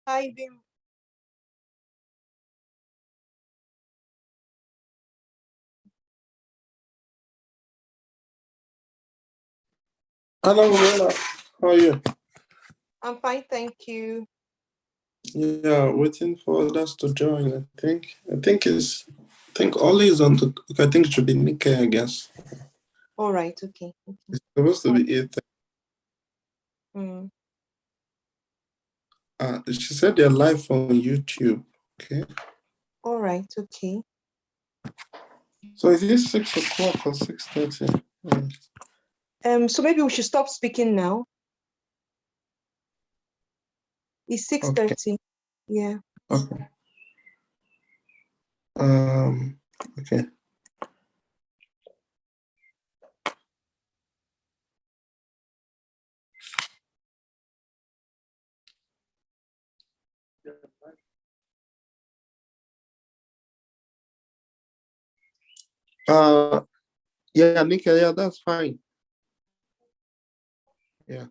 Hi, Bim. Hello, Mela. How are you? I'm fine, thank you. Yeah, waiting for others to join. I think Ollie is on the. I think it should be Nikkei, I guess. All right, okay. It's supposed to be 8. Mm. She said they're live on YouTube. Okay. All right, okay. So is it 6 o'clock or 6:30? So maybe we should stop speaking now. It's Okay. 6:30. Yeah. Okay. Okay. Uh, yeah, Nikkei. Yeah, that's fine. Yeah.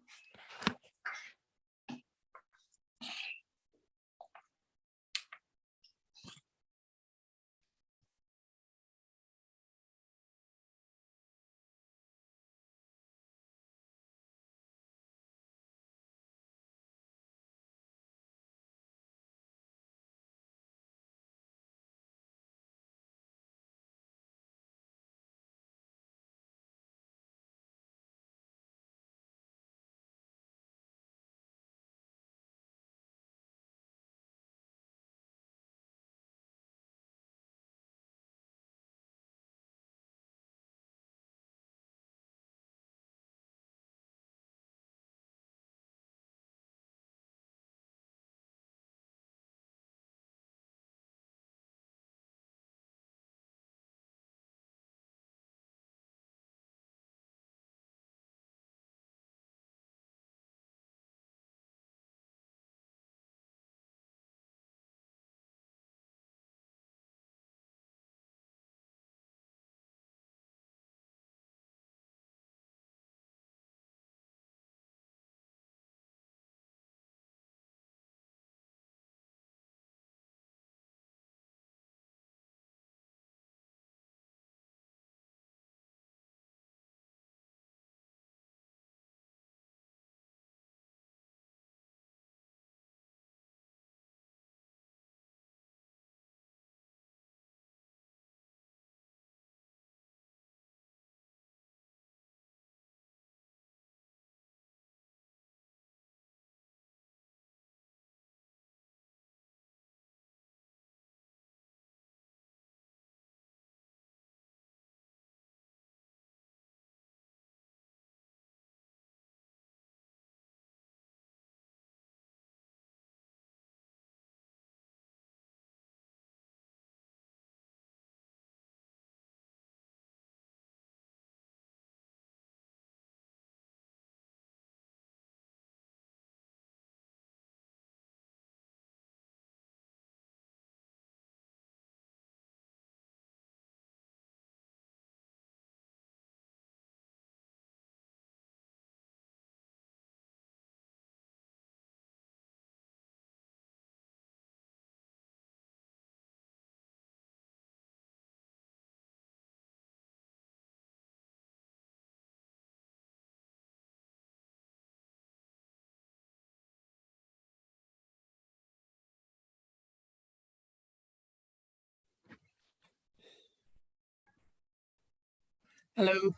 Hello.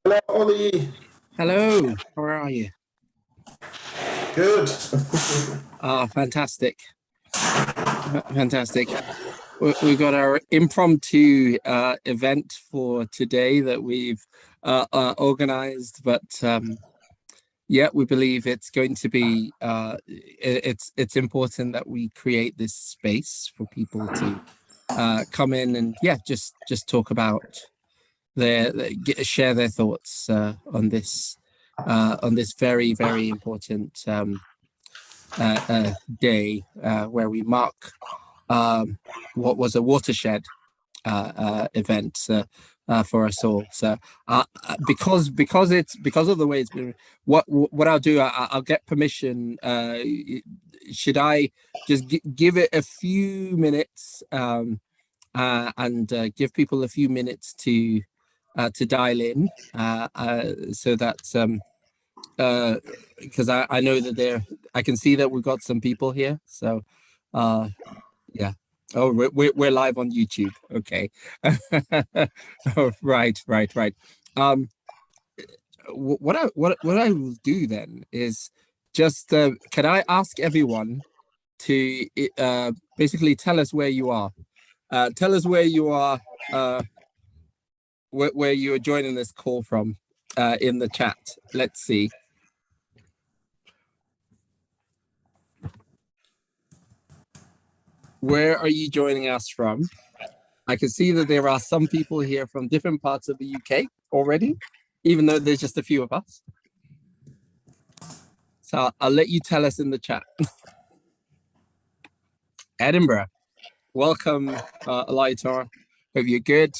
Hello, Ollie. Hello. How are you? Good. Fantastic. Fantastic. We've got our impromptu event for today that we've organized, but yeah, we believe it's going to be it's important that we create this space for people to come in and yeah, just talk about share their thoughts on this very important day where we mark what was a watershed event for us all. So because of the way it's been, what I'll do, I'll get permission. Should I just give it a few minutes and give people a few minutes to dial in so that because I know that I can see that we've got some people here. So yeah. Oh, we're live on YouTube. Okay. Oh, right. Um, what I will do then is just can I ask everyone to basically tell us where you are. Tell us where you are, where you are joining this call from in the chat. Let's see. Where are you joining us from? I can see that there are some people here from different parts of the UK already, even though there's just a few of us. So I'll let you tell us in the chat. Edinburgh, welcome, Alightor. Hope you're good.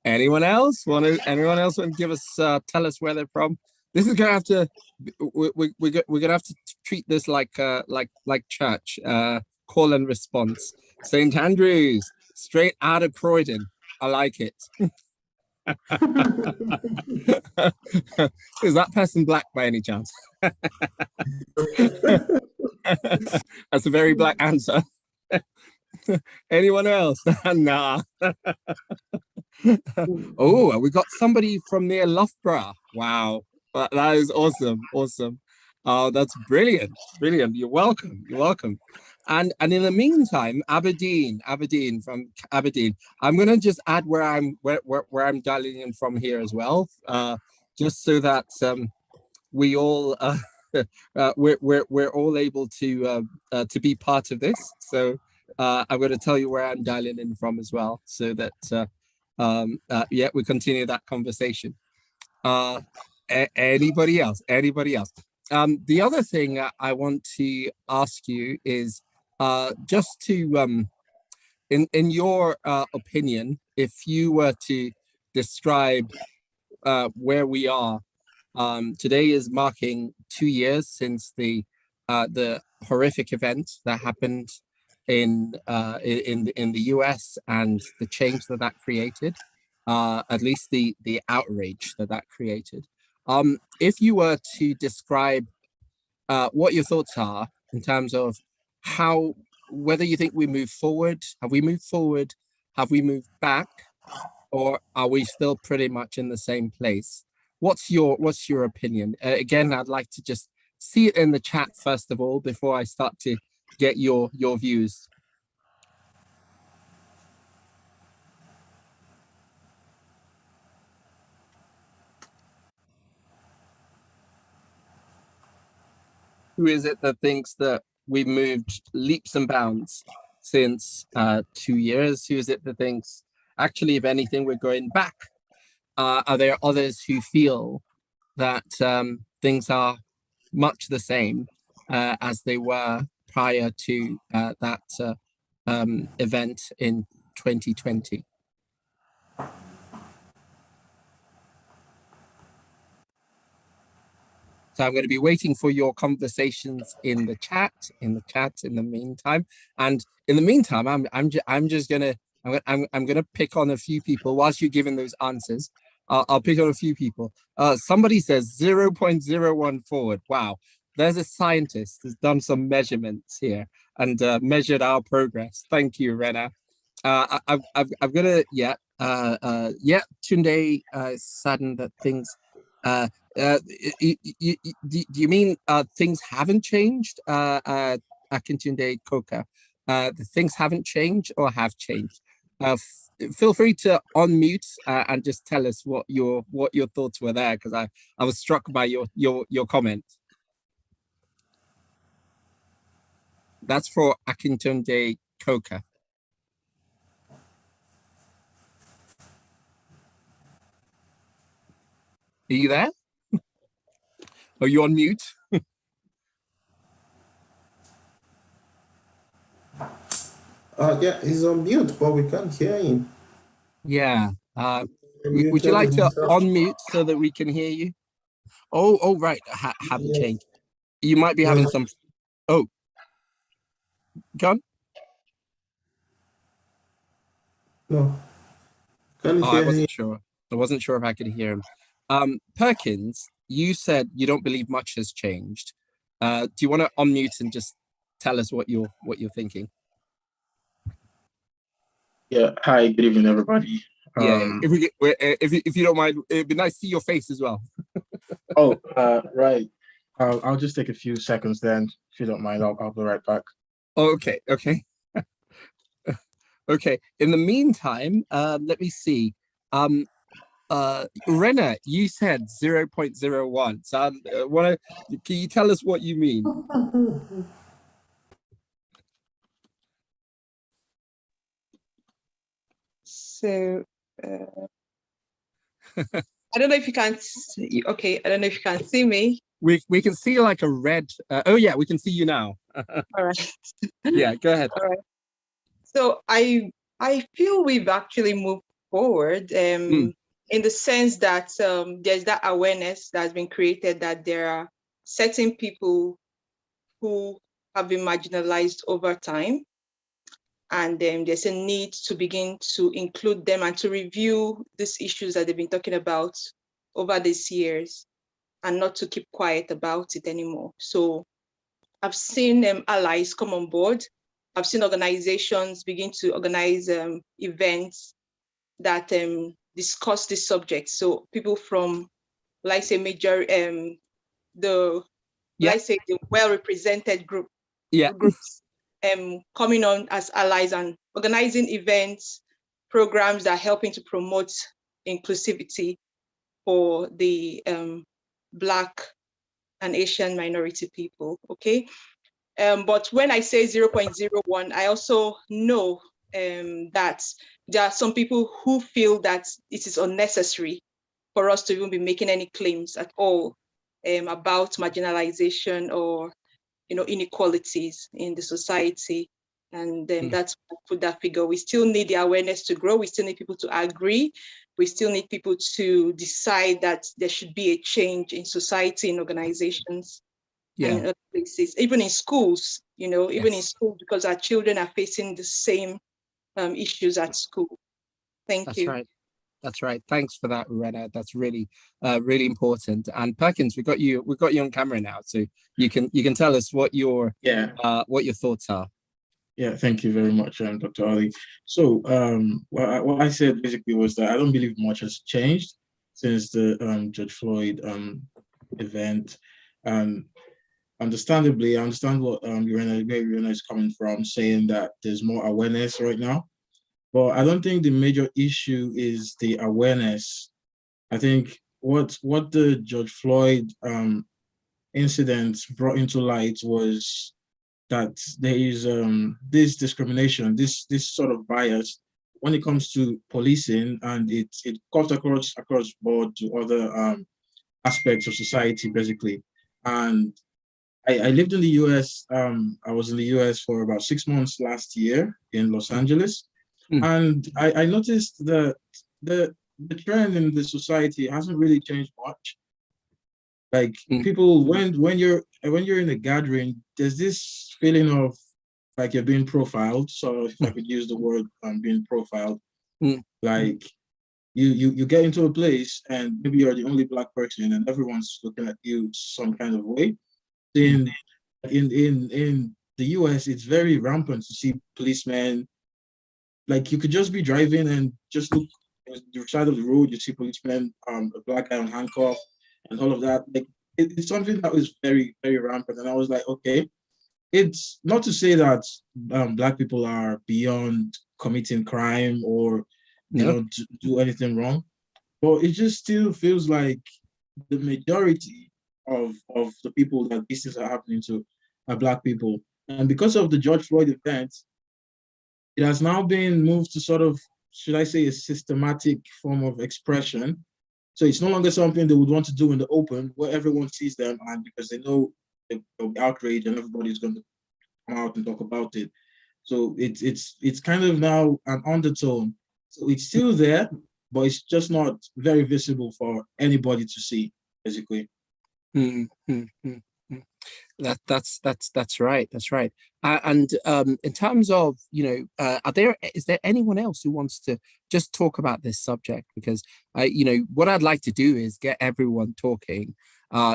Anyone else want to give us tell us where they're from? This is gonna have to we're gonna have to treat this like church call and response. St. Andrews, straight out of Croydon. I like it. Is that person black by any chance? That's a very black answer. Anyone else? Nah. Oh, we got somebody from near Loughborough. Wow, that is awesome. Oh, that's brilliant. You're welcome. And in the meantime, Aberdeen from Aberdeen. I'm gonna just add where I'm dialing in from here as well, just so that we all we're all able to be part of this. So I'm going to tell you where I'm dialing in from as well, so that yeah, we continue that conversation. Anybody else? The other thing I want to ask you is just to in your opinion, if you were to describe where we are. Today is marking 2 years since the horrific event that happened in the US and the change that created, at least the outrage that created. If you were to describe what your thoughts are in terms of how, whether you think we move forward, have we moved forward, have we moved back, or are we still pretty much in the same place? What's your opinion? Again, I'd like to just see it in the chat first of all before I start to get your views. Who is it that thinks that we've moved leaps and bounds since 2 years? Who is it that thinks actually, if anything, we're going back? Are there others who feel that things are much the same as they were prior to that event in 2020? So I'm going to be waiting for your conversations in the chat in the meantime. And in the meantime, I'm just gonna I'm gonna pick on a few people whilst you're giving those answers. I'll pick on a few people. Somebody says 0.01 forward. Wow, there's a scientist who's done some measurements here and measured our progress. Thank you, Rena. I've got to yeah. Tunde saddened that things. Do you mean things haven't changed, Akintunde Koka? The things haven't changed or have changed? Feel free to unmute and just tell us what your thoughts were there, because I was struck by your comment. That's for Akintunde Koka. Are you there? Are you on mute? Yeah, he's on mute, but we can't hear him. Yeah. He Would you muted like to himself. unmute so that we can hear you? Oh, right. Haven't Yes. changed. You might be having No, some. Oh, gone. no, can't Oh, I hear him. wasn't sure. I wasn't sure if I could hear him. Perkins, you said you don't believe much has changed. Do you want to unmute and just tell us what you're thinking? Yeah. Hi. Good evening, everybody. Yeah, if you don't mind, it'd be nice to see your face as well. Oh. Right. I'll just take a few seconds then, if you don't mind. I'll be right back. Oh, okay. Okay. In the meantime, let me see. Rena, you said 0.01. So can you tell us what you mean? So I don't know if you can see, okay, I don't know if you can see me. We can see like a red. Oh yeah, we can see you now. All right. Yeah, go ahead. All right. So I feel we've actually moved forward in the sense that there's that awareness that's been created that there are certain people who have been marginalized over time. And there's a need to begin to include them and to review these issues that they've been talking about over these years and not to keep quiet about it anymore. So I've seen allies come on board. I've seen organizations begin to organize events that discuss this subject. So people from, let's say, Yeah, let's say the well-represented yeah, groups coming on as allies and organizing events, programs that are helping to promote inclusivity for the Black and Asian minority people, okay? But when I say 0.01, I also know that there are some people who feel that it is unnecessary for us to even be making any claims at all about marginalization or inequalities in the society. And that's why I put that figure. We still need the awareness to grow. We still need people to agree. We still need people to decide that there should be a change in society, in organizations, and yeah. in other places, even in schools, even in Yes, school, because our children are facing the same issues at school. Thank that's you. right. That's right. Thanks for that, Rena. That's really important. And Perkins, we got you on camera now, so you can tell us Yeah. what your thoughts are. Yeah. Thank you very much, Dr. Ali. So, what I said basically was that I don't believe much has changed since the Judge Floyd event. Um, Understandably, I understand what where Irena is coming from, saying that there's more awareness right now. But I don't think the major issue is the awareness. I think what the George Floyd incident brought into light was that there is this discrimination, this sort of bias when it comes to policing, and it cuts across board to other aspects of society, basically. And I lived in the US. I was in the US for about 6 months last year in Los Angeles, Mm, and I noticed that the trend in the society hasn't really changed much. Like mm, people, when you're in a gathering, there's this feeling of like you're being profiled. So if I mm, could use the word being profiled, mm. like you get into a place and maybe you're the only black person and everyone's looking at you some kind of way. Mm. In the US, it's very rampant to see policemen. Like you could just be driving and just look at the side of the road, you see policemen, a black guy on handcuff, and all of that. Like it's something that was very, very rampant. And I was like, okay, it's not to say that black people are beyond committing crime or they No. don't do anything wrong, but it just still feels like the majority of the people that these things are happening to are black people. And because of the George Floyd event, it has now been moved to sort of, should I say, a systematic form of expression. So it's no longer something they would want to do in the open where everyone sees them and because they know they'll be outraged and everybody's going to come out and talk about it. So it's kind of now an undertone. So it's still there, but it's just not very visible for anybody to see, basically. Mm, mm, mm, mm. That's right. That's right. And in terms of, is there anyone else who wants to just talk about this subject? Because what I'd like to do is get everyone talking,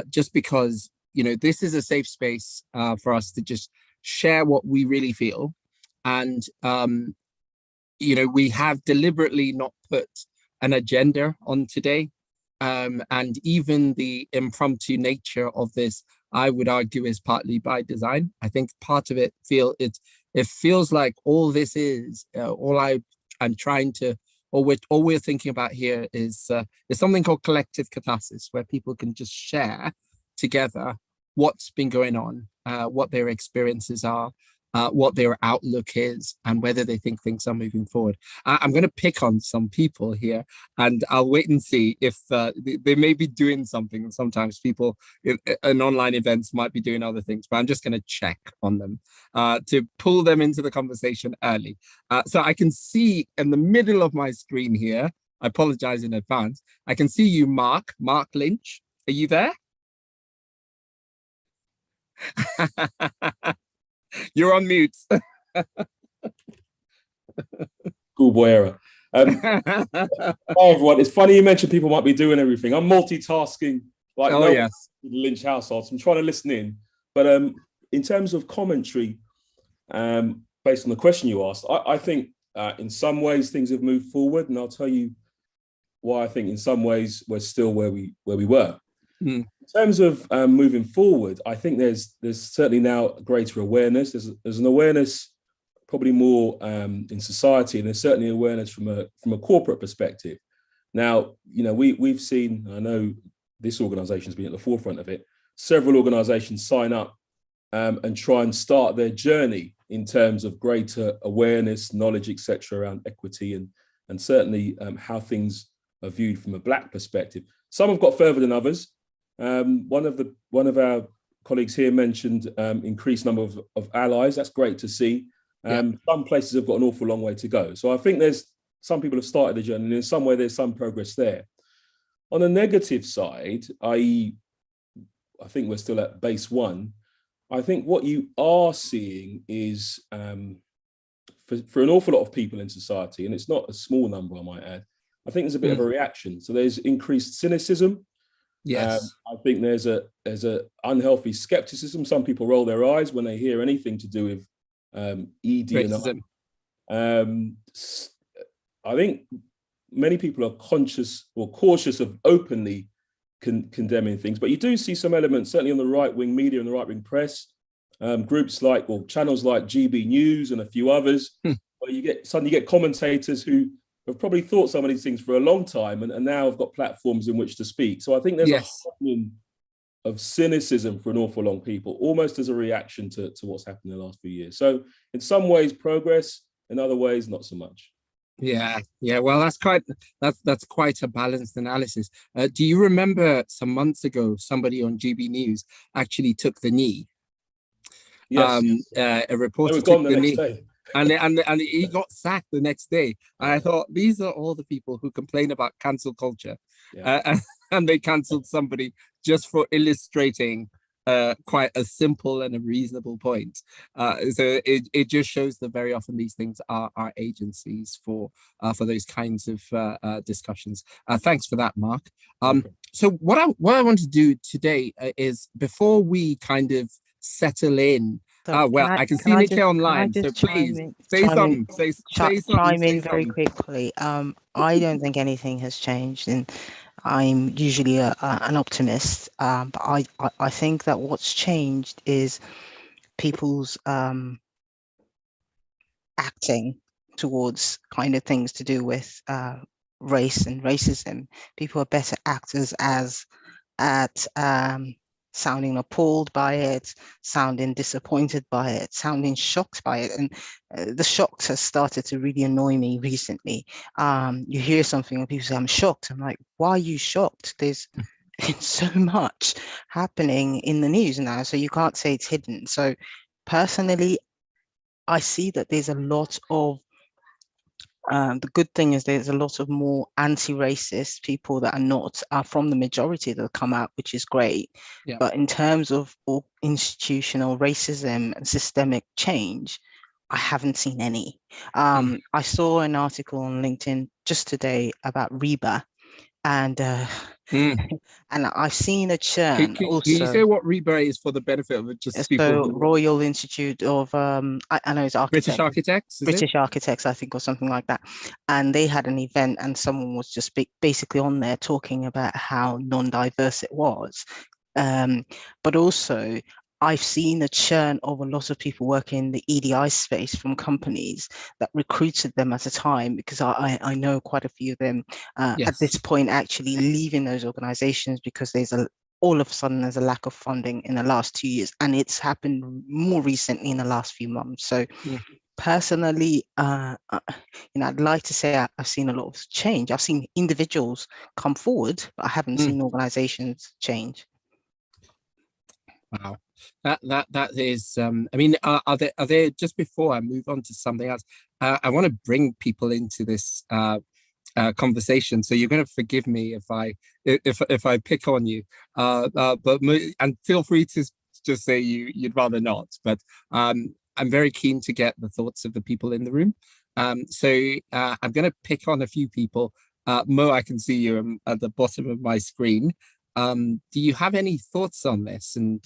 just because this is a safe space for us to just share what we really feel, and we have deliberately not put an agenda on today. And even the impromptu nature of this, I would argue, is partly by design. I think part of it feels like all this is I'm trying to, or we're thinking about here is something called collective catharsis, where people can just share together what's been going on, what their experiences are, what their outlook is, and whether they think things are moving forward. I'm going to pick on some people here, and I'll wait and see if they may be doing something. Sometimes people in online events might be doing other things, but I'm just going to check on them to pull them into the conversation early. So I can see in the middle of my screen here, I apologize in advance, I can see you, Mark Lynch. Are you there? You're on mute. Cool boy era. Hi everyone. It's funny you mentioned people might be doing everything. I'm multitasking like yes. In the Lynch household. So I'm trying to listen in. But in terms of commentary, based on the question you asked, I think in some ways things have moved forward, and I'll tell you why I think in some ways we're still where we were. In terms of moving forward, I think there's certainly now greater awareness. There's an awareness probably more in society, and there's certainly awareness from a corporate perspective. Now, we've seen, I know this organization has been at the forefront of it, several organizations sign up and try and start their journey in terms of greater awareness, knowledge, etc., around equity and certainly how things are viewed from a Black perspective. Some have got further than others. One of our colleagues here mentioned increased number of allies. That's great to see. Some places have got an awful long way to go. So I think there's some people have started the journey, and in some way there's some progress there. On the negative side, i.e., I think we're still at base one. I think what you are seeing is for an awful lot of people in society, and it's not a small number, I might add, I think there's a bit of a reaction. So there's increased cynicism. Yes. I think there's a unhealthy skepticism. Some people roll their eyes when they hear anything to do with ED Racism. and I think many people are conscious or cautious of openly condemning things, but you do see some elements, certainly on the right-wing media and the right-wing press, groups like, or channels like GB News and a few others, where you suddenly get commentators who have probably thought some of these things for a long time and now have got platforms in which to speak. So I think there's a hardening of cynicism for an awful long people, almost as a reaction to what's happened in the last few years. So in some ways progress, in other ways not so much. Yeah. Well, that's quite a balanced analysis. Do you remember some months ago somebody on GB News actually took the knee? Yes. A reporter took the knee. Day. And he got sacked the next day. And I thought, these are all the people who complain about cancel culture. And they cancelled somebody just for illustrating quite a simple and a reasonable point. So it just shows that very often these things are agencies for those kinds of discussions. Thanks for that, Mark. So what I want to do today is, before we kind of settle in, I can see Nikkei online, so please say something. Chime in very quickly. I don't think anything has changed, and I'm usually an optimist, but I think that what's changed is people's acting towards kind of things to do with race and racism. People are better actors at sounding appalled by it, sounding disappointed by it, sounding shocked by it. And the shocks has started to really annoy me recently. You hear something and people say, I'm shocked. I'm like, why are you shocked? There's so much happening in the news now, so you can't say it's hidden. So personally, I see that there's a lot of the good thing is there's a lot of more anti-racist people that are from the majority that come out, which is great. Yeah. But in terms of institutional racism and systemic change, I haven't seen any. I saw an article on LinkedIn just today about Reba, and and I've seen a churn Can also. you say what REBA is for the benefit of just people? So Royal Institute of I know it's British Architects, British Architects, I think, or something like that. And they had an event, and someone was just basically on there talking about how non-diverse it was. But also, I've seen a churn of a lot of people working in the EDI space from companies that recruited them at a time, because I know quite a few of them at this point actually leaving those organizations because all of a sudden there's a lack of funding in the last 2 years, and it's happened more recently in the last few months. So personally, I'd like to say I've seen a lot of change. I've seen individuals come forward, but I haven't seen organizations change. Wow, that is. I mean, are there? Just before I move on to something else, I want to bring people into this conversation. So you're going to forgive me if I pick on you. And feel free to just say you'd rather not. But I'm very keen to get the thoughts of the people in the room. So I'm going to pick on a few people. Mo, I can see you at the bottom of my screen. Do you have any thoughts on this? And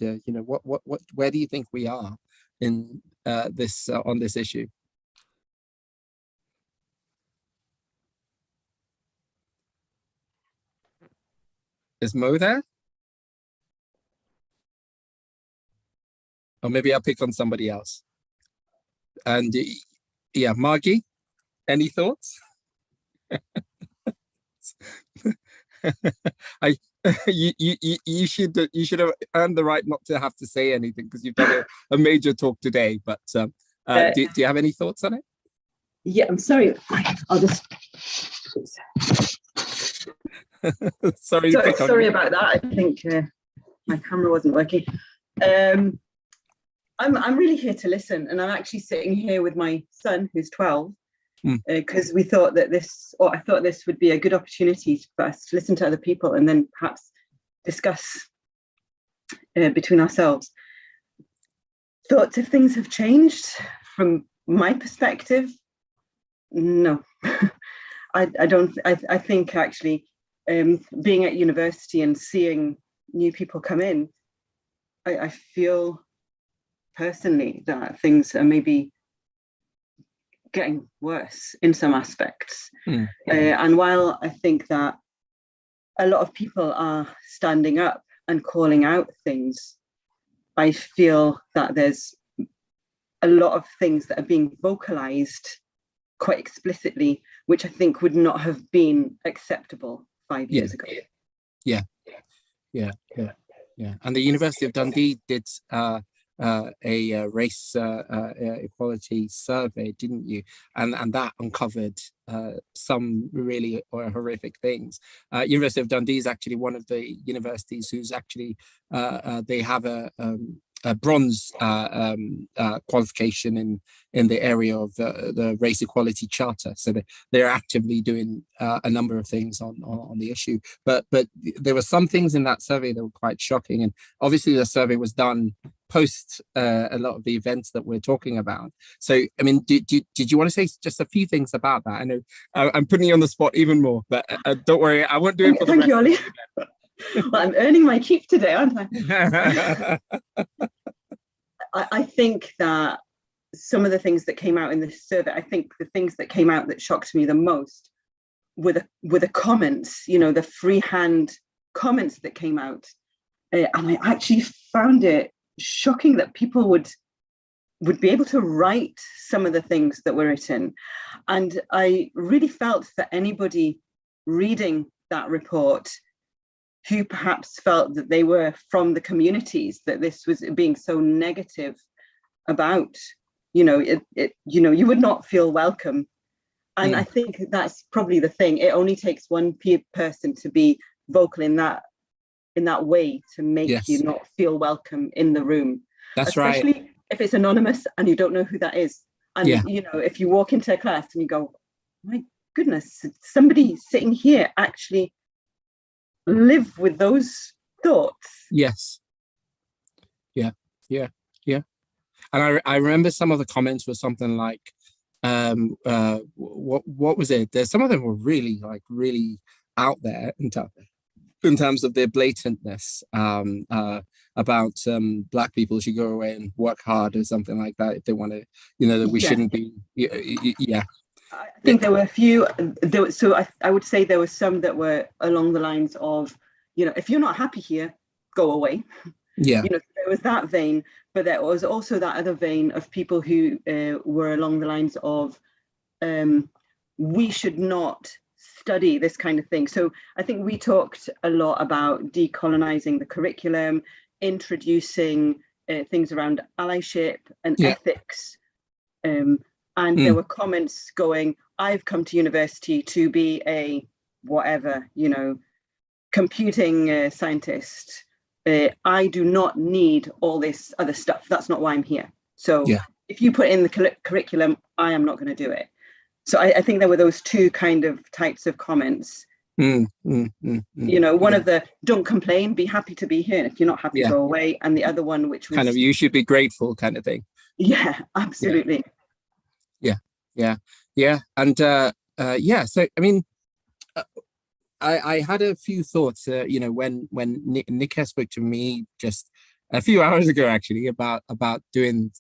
where do you think we are in this on this issue? Is Mo there? Or maybe I'll pick on somebody else. And yeah, Margie, any thoughts? You should have earned the right not to have to say anything because you've done a major talk today. But do you have any thoughts on it? Yeah, I'm sorry. I'll just. sorry about that. I think my camera wasn't working. I'm really here to listen, and I'm actually sitting here with my son, who's 12. Because we thought that I thought this would be a good opportunity for us to listen to other people and then perhaps discuss between ourselves. Thoughts if things have changed from my perspective? No, I don't. I think actually being at university and seeing new people come in, I feel personally that things are maybe getting worse in some aspects. And while I think that a lot of people are standing up and calling out things, I feel that there's a lot of things that are being vocalized quite explicitly, which I think would not have been acceptable 5 years ago. Yeah. And the University of Dundee did a race equality survey, didn't you? And that uncovered some really horrific things. University of Dundee is actually one of the universities who's actually they have a bronze qualification in the area of the race equality charter. So they're actively doing a number of things on the issue. But there were some things in that survey that were quite shocking. And obviously the survey was done post a lot of the events that we're talking about. So, I mean, did you want to say just a few things about that? I know I'm putting you on the spot even more, but don't worry, I won't do it for the rest of the event. Well, I'm earning my keep today, aren't I? I think that some of the things that came out in this survey, I think the things that came out that shocked me the most were the comments, the freehand comments that came out. And I actually found it shocking that people would be able to write some of the things that were written. And I really felt that anybody reading that report who perhaps felt that they were from the communities that this was being so negative about, you would not feel welcome. And I think that's probably the thing. It only takes one person to be vocal in that way to make you not feel welcome in the room. That's especially right. if it's anonymous and you don't know who that is. And, Yeah. you know, if you walk into a class and you go, my goodness, somebody sitting here actually live with those thoughts. Yes. Yeah. And I remember some of the comments were something like, what was it? There's some of them were really out there in terms of their blatantness, about Black people should go away and work hard or something like that if they want to, you know, that we shouldn't be. Yeah. I think there were a few. I would say there were some that were along the lines of, you know, if you're not happy here, go away. Yeah. You know, there was that vein, but there was also that other vein of people who were along the lines of, we should not study this kind of thing. So I think we talked a lot about decolonizing the curriculum, introducing things around allyship and ethics. And there were comments going, I've come to university to be a whatever, you know, computing scientist. I do not need all this other stuff. That's not why I'm here. So if you put in the curriculum, I am not going to do it. So I think there were those two kind of types of comments. You know, one of the don't complain, be happy to be here. And if you're not happy, go away. And the other one, which was kind of you should be grateful kind of thing. Yeah, absolutely. Yeah. And so I mean, I had a few thoughts, you know, when Nick spoke to me just a few hours ago, actually, about doing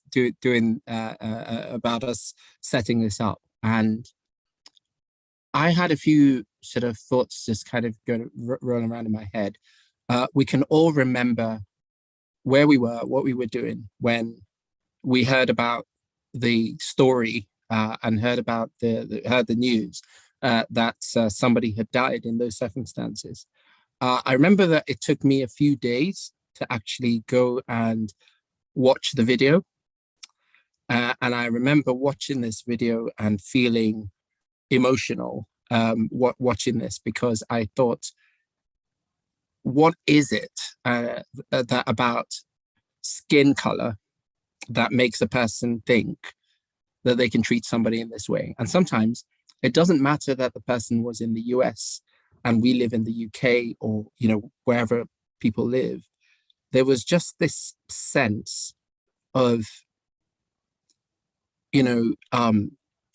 about us setting this up, and I had a few sort of thoughts just kind of going rolling around in my head. We can all remember where we were, what we were doing when we heard about the story and heard about the news. That somebody had died in those circumstances. I remember that it took me a few days to actually go and watch the video. And I remember watching this video and feeling emotional watching this, because I thought, what is it that about skin color that makes a person think that they can treat somebody in this way? And sometimes it doesn't matter that the person was in the US and we live in the UK, or, you know, wherever people live. There was just this sense of, you know,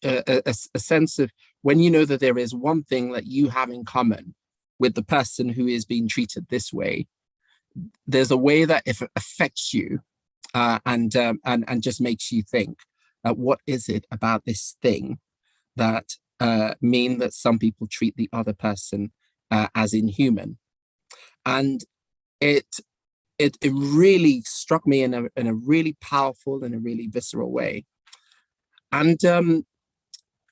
a sense of when you know that there is one thing that you have in common with the person who is being treated this way, there's a way that if it affects you and just makes you think, what is it about this thing that mean that some people treat the other person as inhuman? And it really struck me in a really powerful and a really visceral way. And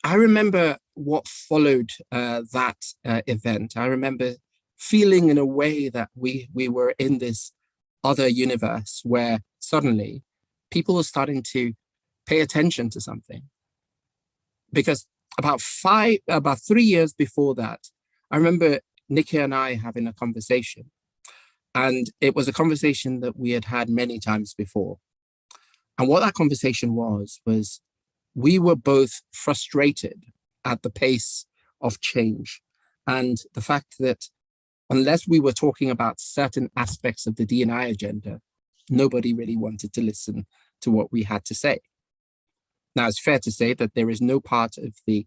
I remember what followed that event. I remember feeling in a way that we were in this other universe where suddenly people were starting to pay attention to something. Because about 3 years before that, I remember Nikki and I having a conversation, and it was a conversation that we had many times before. And what that conversation was we were both frustrated at the pace of change and the fact that unless we were talking about certain aspects of the D&I agenda, nobody really wanted to listen to what we had to say. Now, it's fair to say that there is no part of the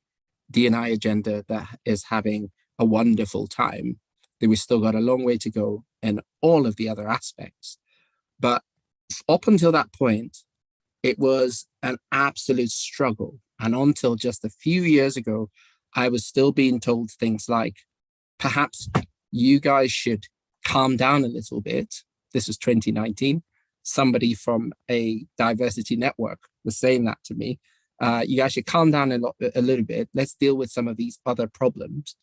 D&I agenda that is having a wonderful time. That we've still got a long way to go in all of the other aspects. But up until that point, it was an absolute struggle. And until just a few years ago, I was still being told things like, perhaps you guys should calm down a little bit. This was 2019. Somebody from a diversity network was saying that to me. You guys should calm down a little bit. Let's deal with some of these other problems.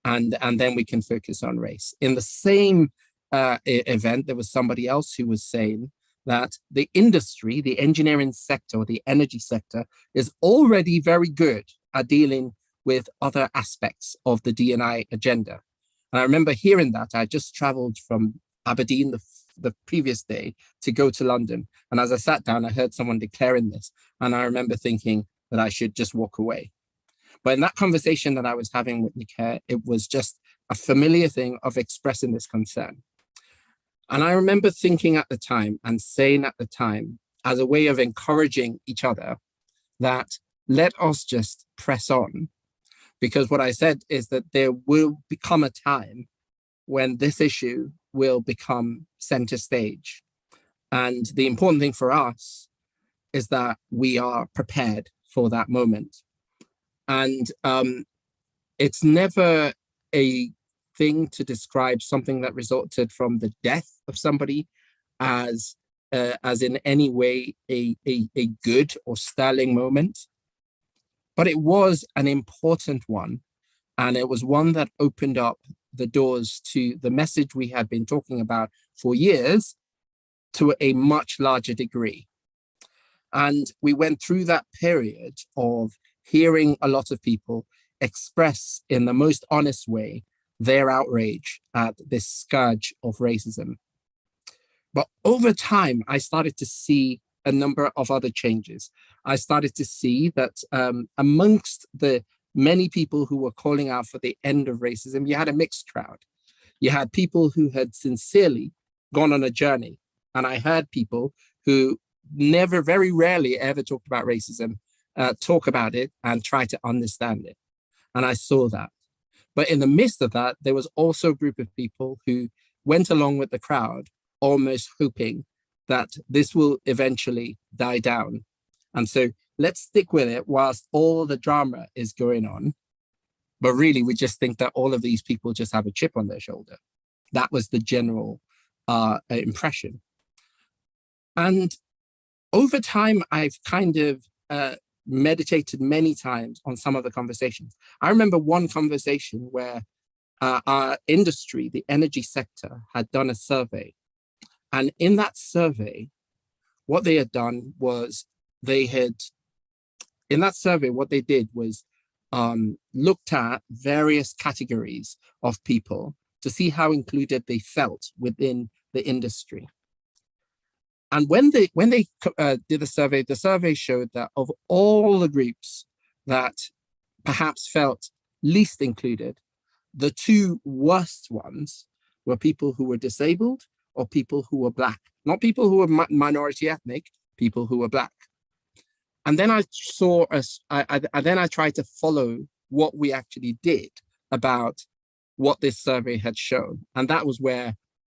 And then we can focus on race. In the same event, there was somebody else who was saying that the industry, the engineering sector, or the energy sector, is already very good at dealing with other aspects of the D&I agenda. And I remember hearing that. I just traveled from Aberdeen the previous day to go to London. And as I sat down, I heard someone declaring this. And I remember thinking, that I should just walk away. But in that conversation that I was having with Nikkei, it was just a familiar thing of expressing this concern. And I remember thinking at the time and saying at the time, as a way of encouraging each other, that let us just press on. Because what I said is that there will become a time when this issue will become center stage. And the important thing for us is that we are prepared for that moment. And it's never a thing to describe something that resulted from the death of somebody as in any way a good or sterling moment. But it was an important one. And it was one that opened up the doors to the message we had been talking about for years to a much larger degree. And we went through that period of hearing a lot of people express in the most honest way their outrage at this scourge of racism. But over time, I started to see a number of other changes. I started to see that amongst the many people who were calling out for the end of racism, you had a mixed crowd. You had people who had sincerely gone on a journey. And I heard people who never, very rarely ever talked about racism, talk about it and try to understand it. And I saw that. But in the midst of that, there was also a group of people who went along with the crowd, almost hoping that this will eventually die down. And so let's stick with it whilst all the drama is going on. But really, we just think that all of these people just have a chip on their shoulder. That was the general impression. And over time, I've kind of meditated many times on some of the conversations. I remember one conversation where our industry, the energy sector, had done a survey. And in that survey, what they had done was what they did was looked at various categories of people to see how included they felt within the industry. And when they did the survey showed that of all the groups that perhaps felt least included, the two worst ones were people who were disabled or people who were Black, not people who were minority ethnic, people who were Black. And then I tried to follow what we actually did about what this survey had shown. And that was where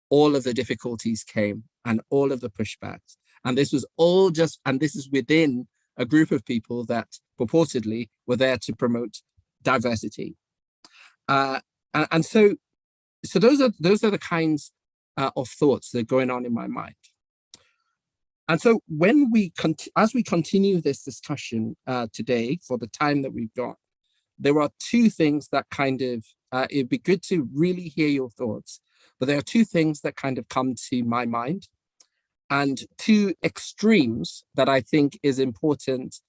all of the difficulties came and all of the pushbacks. And this was all this is within a group of people that purportedly were there to promote diversity. And so those are the kinds of thoughts that are going on in my mind. And so when as we continue this discussion today for the time that we've got, there are two things that kind of, it'd be good to really hear your thoughts, but there are two things that kind of come to my mind and two extremes that I think is important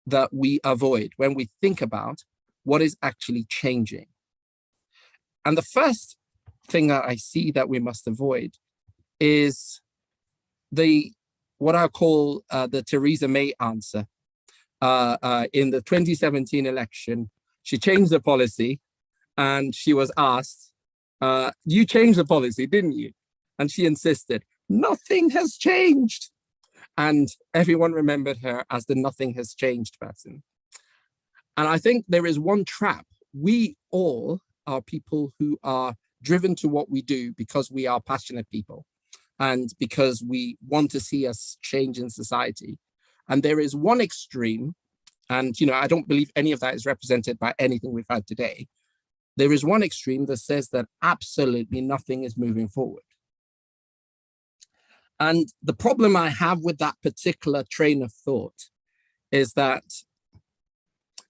that we avoid when we think about what is actually changing. And the first thing that I see that we must avoid is what I call the Theresa May answer. In the 2017 election, she changed the policy and she was asked, you changed the policy, didn't you? And she insisted, nothing has changed. And everyone remembered her as the nothing has changed person. And I think there is one trap. We all are people who are driven to what we do because we are passionate people and because we want to see us change in society. And there is one extreme, and I don't believe any of that is represented by anything we've had today. There is one extreme that says that absolutely nothing is moving forward. And the problem I have with that particular train of thought is that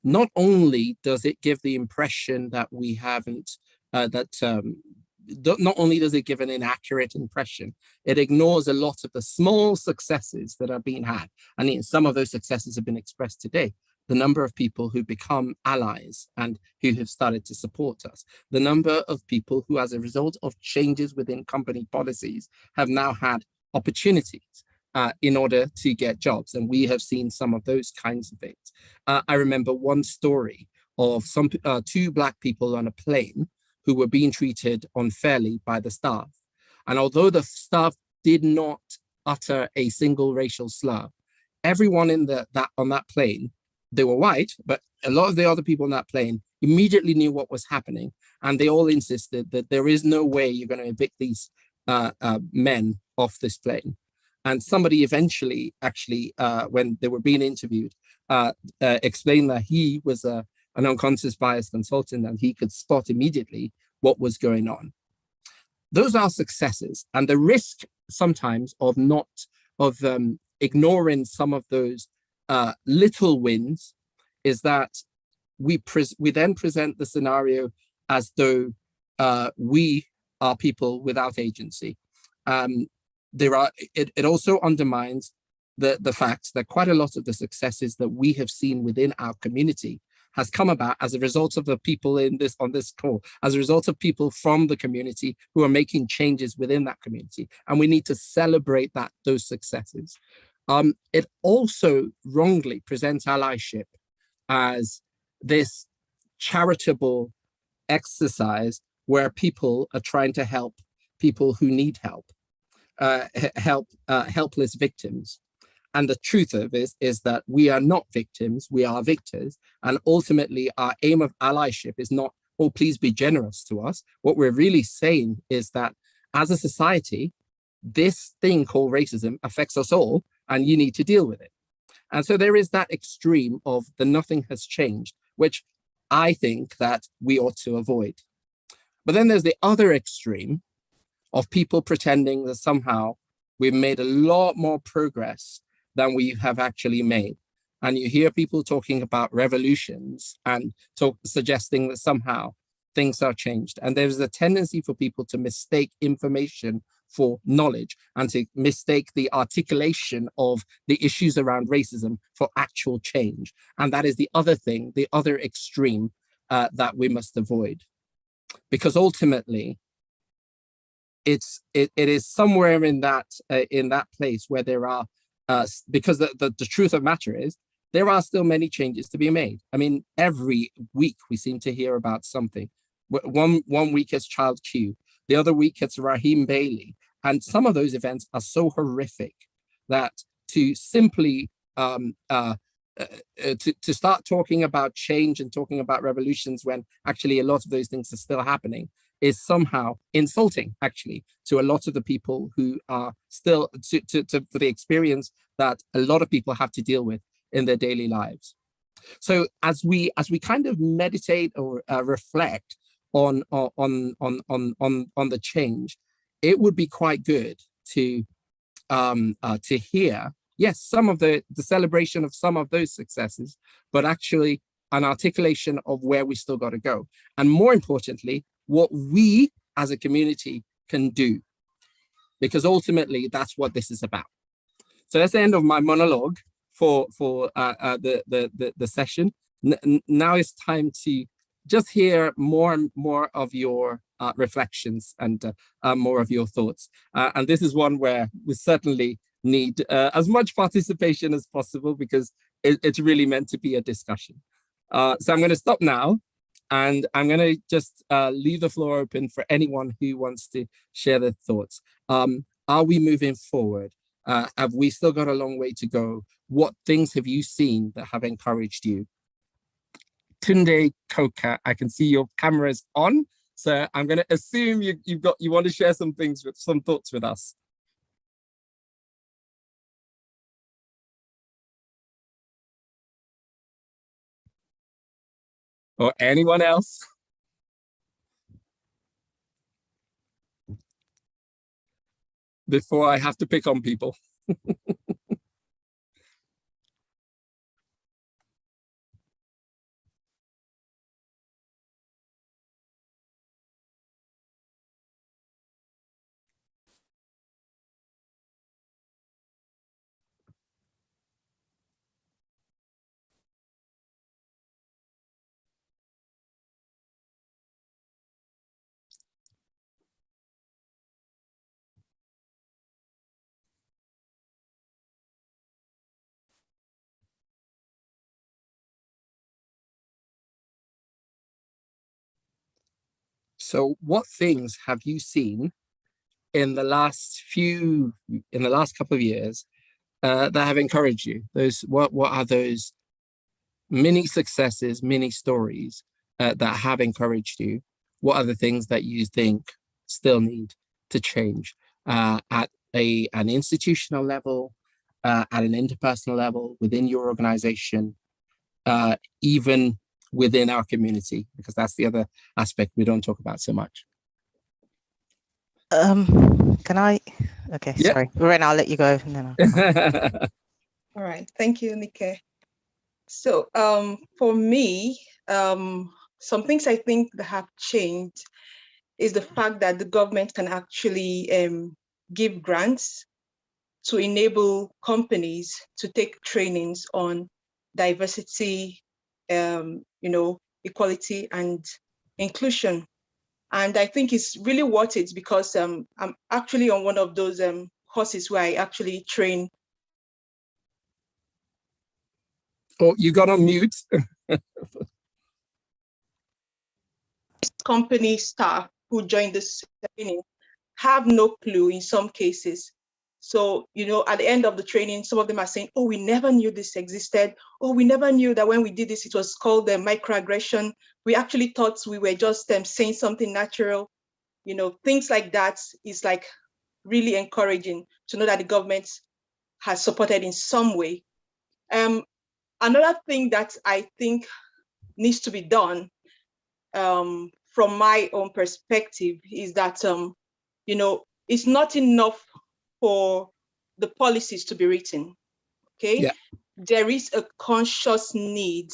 not only does it give the impression that we haven't, not only does it give an inaccurate impression, it ignores a lot of the small successes that are being had. And some of those successes have been expressed today. The number of people who become allies and who have started to support us. The number of people who, as a result of changes within company policies, have now had opportunities. in order to get jobs. And we have seen some of those kinds of things. I remember one story of two Black people on a plane who were being treated unfairly by the staff. And although the staff did not utter a single racial slur, everyone on that plane, they were white, but a lot of the other people on that plane immediately knew what was happening. And they all insisted that there is no way you're going to evict these men off this plane. And somebody eventually, actually, when they were being interviewed, explained that he was an unconscious bias consultant and he could spot immediately what was going on. Those are successes. And the risk sometimes of ignoring some of those little wins is that we then present the scenario as though we are people without agency. It also undermines the fact that quite a lot of the successes that we have seen within our community has come about as a result of the people on this call, as a result of people from the community who are making changes within that community. And we need to celebrate those successes. It also wrongly presents allyship as this charitable exercise where people are trying to help people who need help, helpless victims. And the truth of it is that we are not victims, we are victors. And ultimately, our aim of allyship is not, oh, please be generous to us. What we're really saying is that as a society, this thing called racism affects us all, and you need to deal with it. And so there is that extreme of the nothing has changed, which I think that we ought to avoid. But then there's the other extreme of people pretending that somehow we've made a lot more progress than we have actually made. And you hear people talking about revolutions and suggesting that somehow things are changed. And there's a tendency for people to mistake information for knowledge and to mistake the articulation of the issues around racism for actual change. And that is the other thing, the other extreme that we must avoid. Because ultimately, it is somewhere in that place where there are, because the truth of the matter is, there are still many changes to be made. I mean, every week we seem to hear about something. One week it's Child Q, the other week it's Raheem Bailey. And some of those events are so horrific that to simply to start talking about change and talking about revolutions when actually a lot of those things are still happening is somehow insulting, actually, to a lot of the people who are still, to the experience that a lot of people have to deal with in their daily lives. So as we kind of meditate or reflect on the change, it would be quite good to hear, yes, some of the celebration of some of those successes, but actually an articulation of where we still got to go. And more importantly, what we as a community can do, because ultimately that's what this is about. So that's the end of my monologue for the session. Now it's time to just hear more and more of your reflections and more of your thoughts. And this is one where we certainly need as much participation as possible, because it's really meant to be a discussion. So I'm going to stop now, and I'm going to just leave the floor open for anyone who wants to share their thoughts. Are we moving forward? Have we still got a long way to go? What things have you seen that have encouraged you? Tunde Koka, I can see your camera's on, so I'm going to assume you want to share some thoughts with us. Or anyone else? Before I have to pick on people. So what things have you seen in the last couple of years that have encouraged you? What are those mini successes, mini stories that have encouraged you? What are the things that you think still need to change at an institutional level, at an interpersonal level, within your organization, even within our community? Because that's the other aspect we don't talk about so much. Can I? Okay, Yeah. sorry. Ren, I'll let you go. And then All right. Thank you, Nike. So for me, some things I think that have changed is the fact that the government can actually give grants to enable companies to take trainings on diversity, equality and inclusion. And I think it's really worth it because I'm actually on one of those courses where I actually train. Oh, you got on mute. Company staff who join this training have no clue in some cases. So, at the end of the training, some of them are saying, oh, we never knew this existed. Oh, we never knew that when we did this, it was called microaggression. We actually thought we were just saying something natural. Things like that is like really encouraging to know that the government has supported in some way. Another thing that I think needs to be done from my own perspective is that, it's not enough for the policies to be written, okay? Yeah. There is a conscious need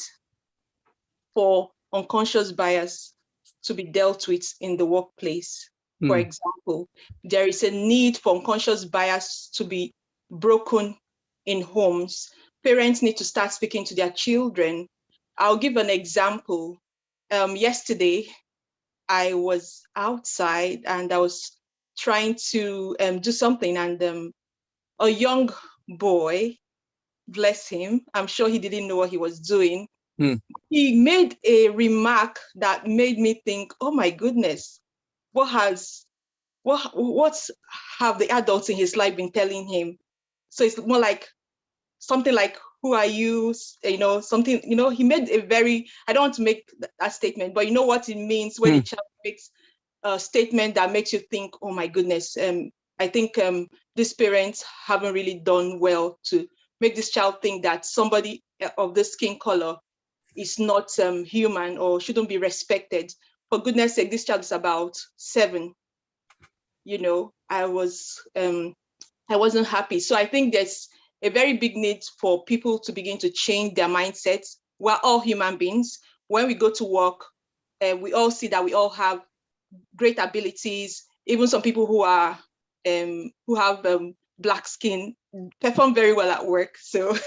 for unconscious bias to be dealt with in the workplace. For example, there is a need for unconscious bias to be broken in homes. Parents need to start speaking to their children. I'll give an example. Yesterday, I was outside and I was trying to do something, and a young boy, bless him, I'm sure he didn't know what he was doing. He made a remark that made me think, oh my goodness, what have the adults in his life been telling him? So it's more like something like, who are you? Something, he made a very, I don't want to make that statement, but you know what it means when a child makes a statement that makes you think, oh my goodness, I think these parents haven't really done well to make this child think that somebody of the skin color is not human or shouldn't be respected. For goodness sake, this child is about 7. I wasn't happy. So I think there's a very big need for people to begin to change their mindsets. We're all human beings. When we go to work, we all see that we all have great abilities. Even some people who have black skin perform very well at work. So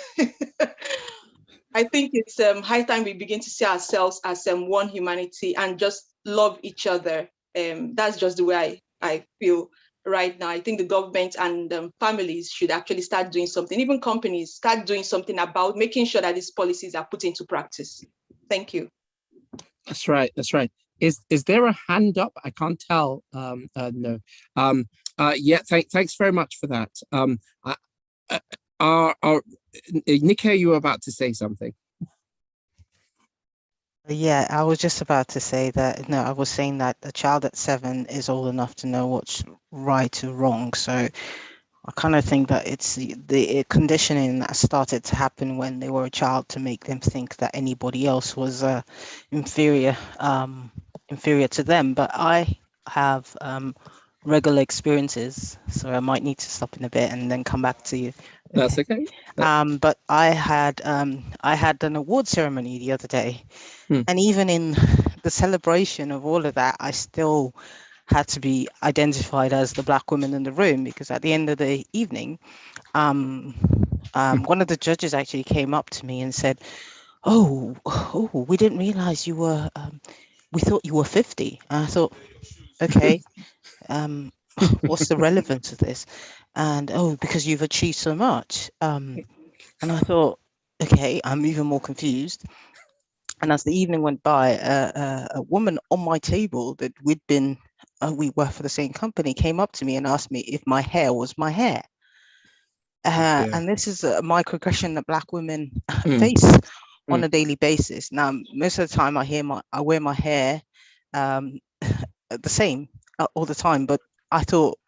I think it's high time we begin to see ourselves as one humanity and just love each other. That's just the way I feel right now. I think the government and families should actually start doing something. Even companies start doing something about making sure that these policies are put into practice. Thank you. That's right. That's right. Is there a hand up? I can't tell. No. Yeah. Thanks very much for that. Nikkei, you were about to say something. Yeah, I was just about to say that. No, I was saying that a child at 7 is old enough to know what's right or wrong. So I kind of think that it's the conditioning that started to happen when they were a child to make them think that anybody else was inferior to them. But I have regular experiences, so I might need to stop in a bit and then come back to you. That's okay. But I had an award ceremony the other day, and even in the celebration of all of that, I still had to be identified as the Black woman in the room, because at the end of the evening, one of the judges actually came up to me and said, "Oh, we didn't realize you were. We thought you were 50." And I thought, okay, what's the relevance of this? And because you've achieved so much. And I thought, okay, I'm even more confused. And as the evening went by, a woman on my table that we worked for the same company, came up to me and asked me if my hair was my hair. And this is a microaggression that Black women face on a daily basis. Now, most of the time I wear my hair the same all the time, but I thought,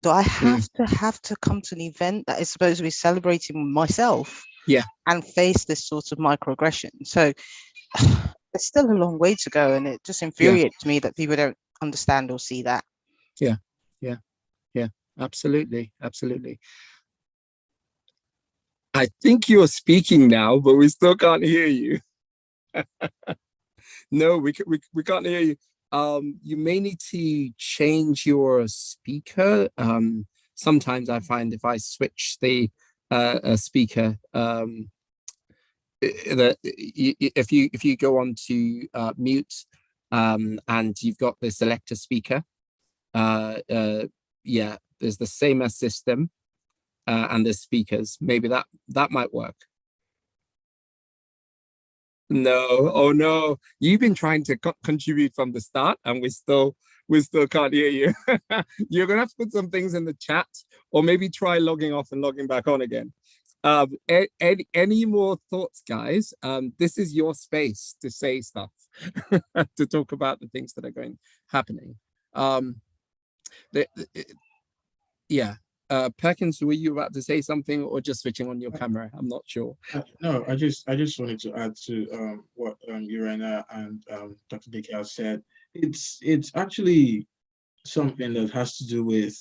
do I have to come to an event that is supposed to be celebrating myself and face this sort of microaggression? So there's still a long way to go, and it just infuriates me that people don't understand or see that. Yeah, absolutely. I think you're speaking now, but we still can't hear you. No, we can't hear you. You may need to change your speaker. Sometimes I find if I switch the speaker, that if you go on to mute and you've got the selector speaker, there's the same as system and the speakers. Maybe that might work. No, oh no, you've been trying to contribute from the start and we still can't hear you. You're gonna have to put some things in the chat, or maybe try logging off and logging back on again. Any more thoughts, guys? This is your space to say stuff, to talk about the things that are happening. Perkins, were you about to say something, or just switching on your camera? I'm not sure. No, I just wanted to add to what Urena and Dr. Dikal said. It's actually something that has to do with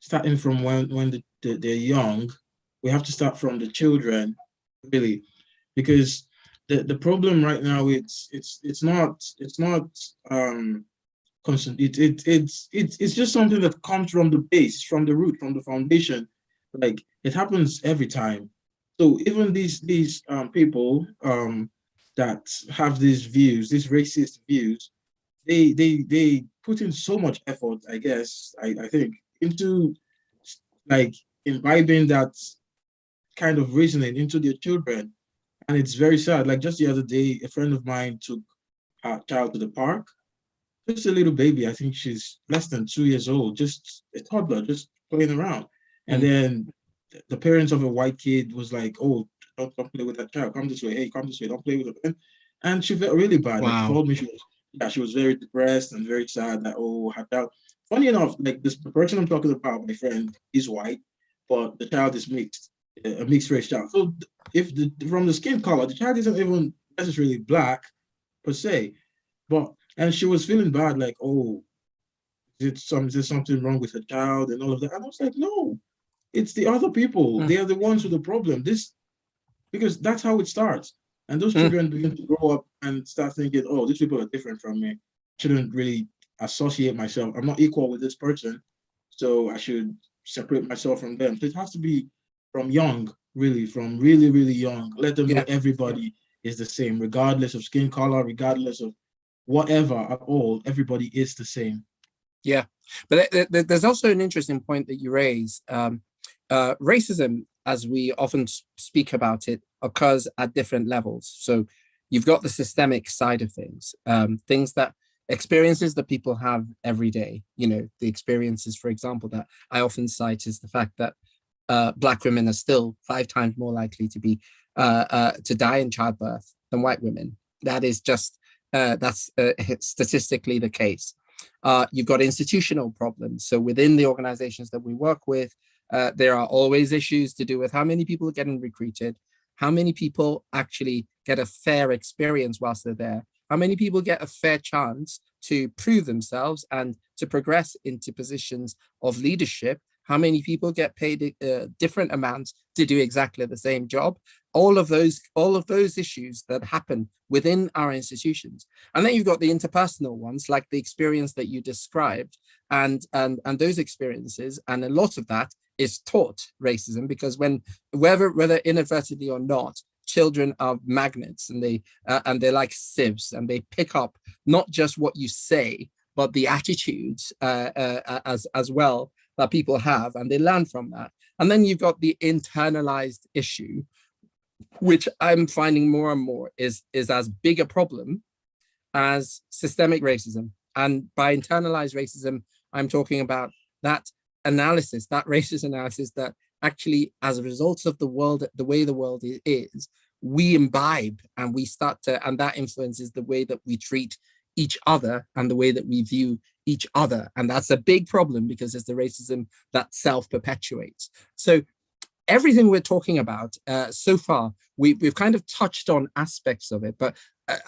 starting from when they're young. We have to start from the children, really, because the problem right now it's not constant. It's just something that comes from the base, from the root, from the foundation. Like, it happens every time. So even these people that have these views, these racist views, they put in so much effort, I guess, I think, into like imbibing that kind of reasoning into their children. And it's very sad. Like, just the other day, a friend of mine took her child to the park, just a little baby. I think she's less than 2 years old, just a toddler, just playing around. And then the parents of a white kid was like, "Oh, don't play with that child. Come this way. Hey, come this way. Don't play with it." And she felt really bad. Wow. Like, she called me. She was very depressed and very sad that, oh, her child. Funny enough, like, the person I'm talking about, my friend, is white, but the child is mixed, a mixed race child. So from the skin color, the child isn't even necessarily black per se, and she was feeling bad, like, oh, is there something wrong with her child and all of that? And I was like, no, it's the other people. They are the ones with the problem. Because that's how it starts. And those children begin to grow up and start thinking, oh, these people are different from me. Shouldn't really associate myself. I'm not equal with this person, so I should separate myself from them. So it has to be from young, really, from really, really young. Let them know everybody is the same, regardless of skin color, regardless of whatever at all. Everybody is the same. Yeah, but there's also an interesting point that you raise. Racism, as we often speak about it, occurs at different levels. So you've got the systemic side of things, experiences that people have every day. You know, the experiences, for example, that I often cite is the fact that Black women are still 5 times more likely to be to die in childbirth than white women. That is just that's statistically the case. You've got institutional problems. So within the organizations that we work with, there are always issues to do with how many people are getting recruited, how many people actually get a fair experience whilst they're there, how many people get a fair chance to prove themselves and to progress into positions of leadership, how many people get paid different amounts to do exactly the same job. All of those issues that happen within our institutions. And then you've got the interpersonal ones, like the experience that you described, and those experiences, and a lot of that is taught racism, because whether inadvertently or not, children are magnets, and they're like sieves, and they pick up not just what you say, but the attitudes as well that people have, and they learn from that. And then you've got the internalized issue, which I'm finding more and more is as big a problem as systemic racism. And by internalized racism, I'm talking about that analysis, that racist analysis that actually, as a result of the world, the way the world is, we imbibe and we start to, and that influences the way that we treat each other and the way that we view each other. And that's a big problem because it's the racism that self-perpetuates. So everything we're talking about so far, we've kind of touched on aspects of it, but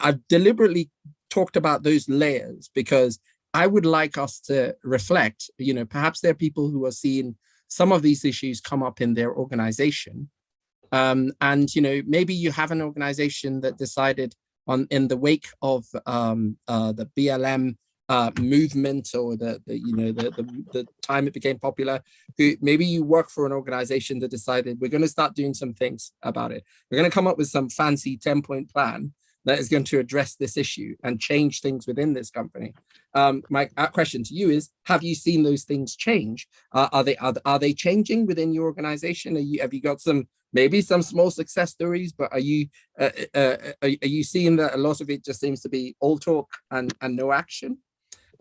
I've deliberately talked about those layers because I would like us to reflect, perhaps there are people who are seeing some of these issues come up in their organization. And, maybe you have an organization that decided in the wake of the BLM movement or the time it became popular, maybe you work for an organization that decided we're going to start doing some things about it. We're going to come up with some fancy 10-point plan that is going to address this issue and change things within this company. My question to you is, have you seen those things change? Are they changing within your organization? Have you got maybe some small success stories, but are you seeing that a lot of it just seems to be all talk and no action?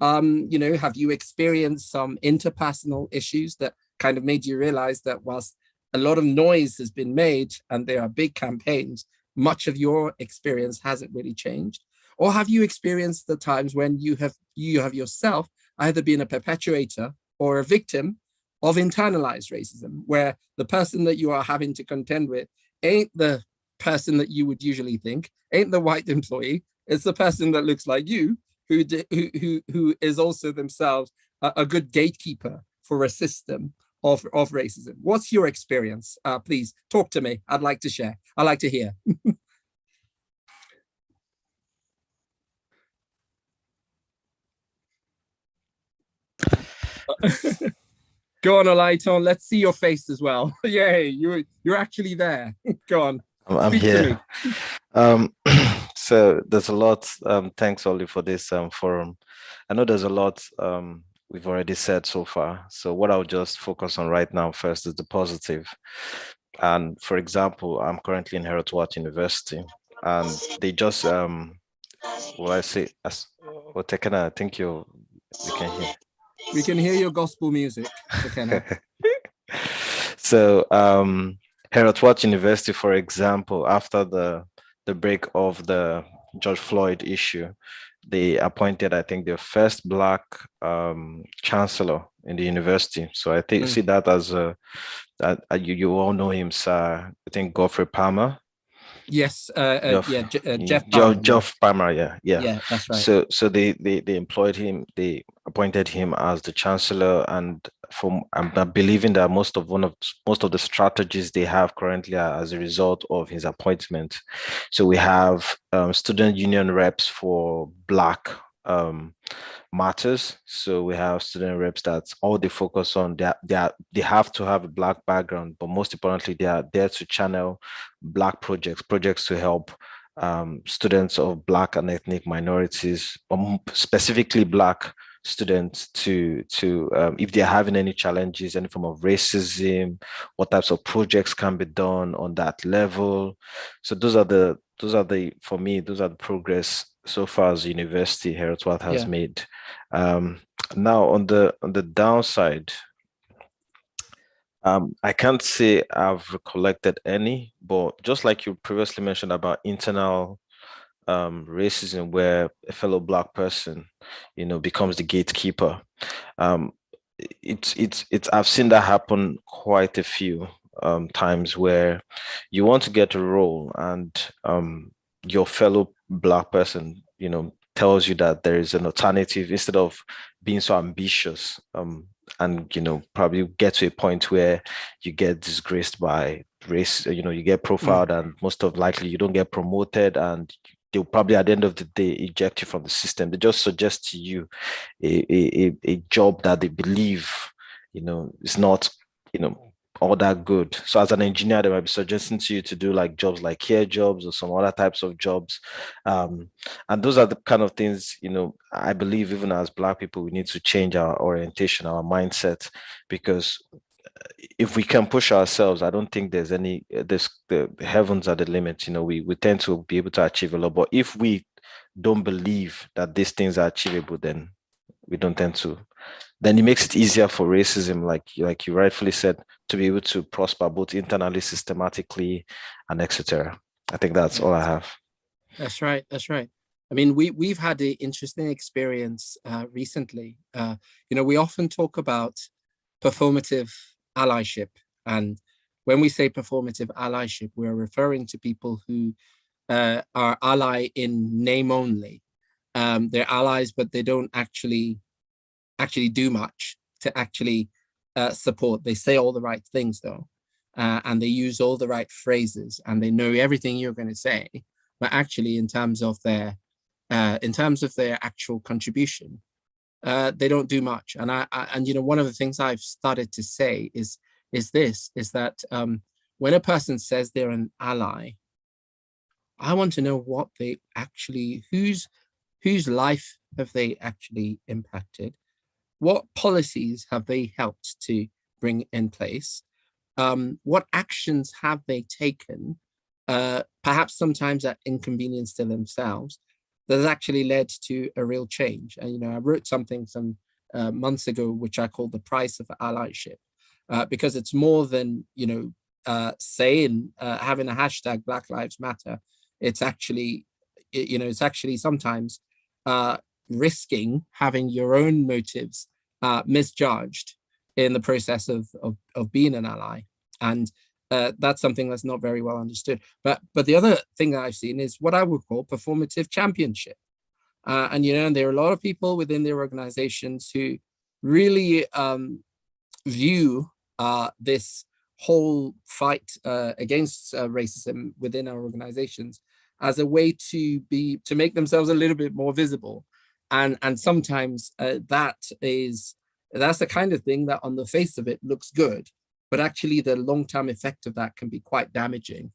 Have you experienced some interpersonal issues that kind of made you realize that whilst a lot of noise has been made and there are big campaigns, much of your experience hasn't really changed? Or have you experienced the times when you have yourself either been a perpetuator or a victim of internalized racism, where the person that you are having to contend with ain't the person that you would usually think, ain't the white employee, it's the person that looks like you, who is also themselves a good gatekeeper for a system of racism? What's your experience? Please talk to me. I'd like to share. I'd like to hear. Go on, Olaiton. Let's see your face as well. Yay, you're actually there. Go on. I'm here. So there's a lot. Thanks, Oli, for this forum. I know there's a lot we've already said so far. So what I'll just focus on right now first is the positive. And for example, I'm currently in Herotwat University, and they just I think you can hear. We can hear your gospel music. So Herotwat University, for example, after the break of the George Floyd issue, they appointed, I think, their first Black chancellor in the university. So I think see that as you all know him, sir. I think Godfrey Palmer. Yes, Jeff Palmer. Jeff Palmer, yeah, that's right. So they employed him, they appointed him as the chancellor, and I'm believing that most of the strategies they have currently are as a result of his appointment. So we have student union reps for Black matters. So we have student reps that's all they focus on. They have to have a Black background, but most importantly, they are there to channel Black projects to help students of Black and ethnic minorities, specifically Black students, to if they're having any challenges, any form of racism, what types of projects can be done on that level. So those are the for me, those are the progress so far as university Herotwat has made. Now on the downside, I can't say I've recollected any, but just like you previously mentioned about internal racism, where a fellow Black person, becomes the gatekeeper. It's I've seen that happen quite a few times, where you want to get a role and your fellow Black person, tells you that there is an alternative, instead of being so ambitious, and probably get to a point where you get disgraced by race, you get profiled, and most of likely you don't get promoted, and they'll probably at the end of the day eject you from the system. They just suggest to you a job that they believe is not all that good. So as an engineer, they might be suggesting to you to do like jobs like care jobs or some other types of jobs, and those are the kind of things I believe even as Black people we need to change our orientation, our mindset, because if we can push ourselves, I don't think there's any the heavens are the limits. We tend to be able to achieve a lot. But if we don't believe that these things are achievable, then we don't tend to. Then it makes it easier for racism, like you rightfully said, to be able to prosper both internally, systematically, and etc. I think that's all I have. That's right. That's right. I mean, we've had an interesting experience recently. We often talk about performative allyship, and when we say performative allyship, we're referring to people who are ally in name only. They're allies, but they don't actually do much to actually support. They say all the right things though, and they use all the right phrases, and they know everything you're going to say. But actually, in terms of their actual contribution, they don't do much. And one of the things I've started to say is that when a person says they're an ally, I want to know what they actually, whose life have they actually impacted? What policies have they helped to bring in place? What actions have they taken, perhaps sometimes at inconvenience to themselves, that has actually led to a real change? And, I wrote something some months ago, which I call the price of allyship, because it's more than, saying, having a hashtag Black Lives Matter. It's actually, it's actually sometimes risking having your own motives misjudged in the process of being an ally. And that's something that's not very well understood. But the other thing that I've seen is what I would call performative championship. And there are a lot of people within their organizations who really view this whole fight against racism within our organizations as a way to make themselves a little bit more visible. And sometimes that's the kind of thing that on the face of it looks good, but actually the long-term effect of that can be quite damaging.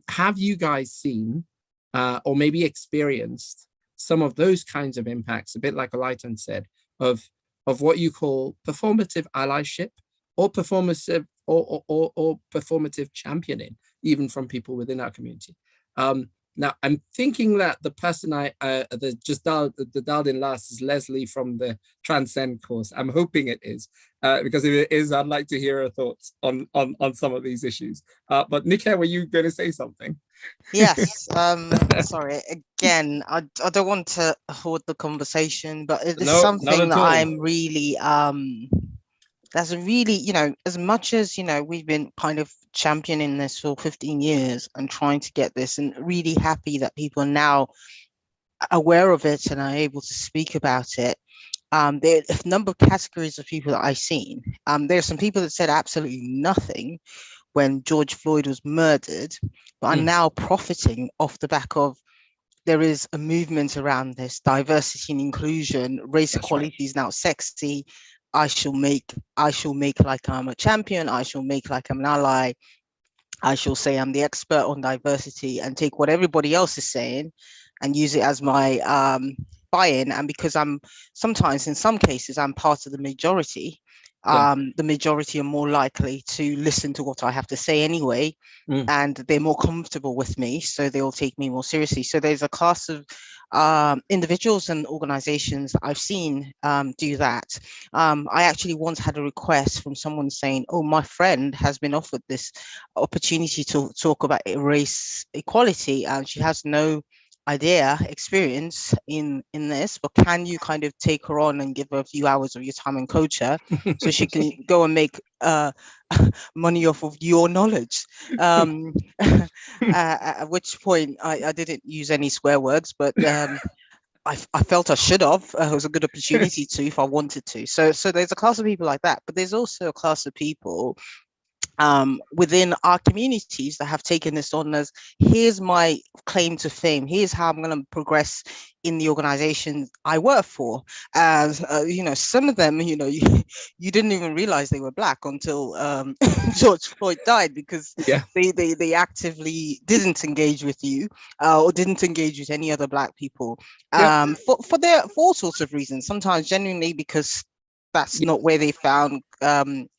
Have you guys seen or maybe experienced some of those kinds of impacts, a bit like Olaitan said, of what you call performative allyship or performative or performative championing, even from people within our community? Now, I'm thinking that the person the dialed in last is Leslie from the Transcend course. I'm hoping it is, because if it is, I'd like to hear her thoughts on some of these issues. But Nika, were you going to say something? Yes. Sorry. Again, I don't want to hold the conversation, but it's something that I'm really that's really, as much as, we've been kind of championing this for 15 years and trying to get this, and really happy that people are now aware of it and are able to speak about it. There are a number of categories of people that I've seen. There are some people that said absolutely nothing when George Floyd was murdered, but are now profiting off the back of, there is a movement around this diversity and inclusion. Race equality is now sexy. I shall make like I'm a champion. I shall make like I'm an ally. I shall say I'm the expert on diversity and take what everybody else is saying and use it as my buy-in. And because I'm sometimes, in some cases, I'm part of the majority, the majority are more likely to listen to what I have to say anyway, and they're more comfortable with me, so they'll take me more seriously. So there's a class of individuals and organizations that I've seen do that. I actually once had a request from someone saying, oh, my friend has been offered this opportunity to talk about race equality, and she has no experience in this, but can you kind of take her on and give her a few hours of your time and coach her so she can go and make money off of your knowledge? At which point I didn't use any swear words, but I felt I should have. It was a good opportunity to, if I wanted to. So there's a class of people like that, but there's also a class of people within our communities that have taken this on as, here's my claim to fame, here's how I'm going to progress in the organization I work for. As some of them, you didn't even realize they were Black until George Floyd died, because they actively didn't engage with you or didn't engage with any other Black people for all sorts of reasons. Sometimes genuinely because that's not where they found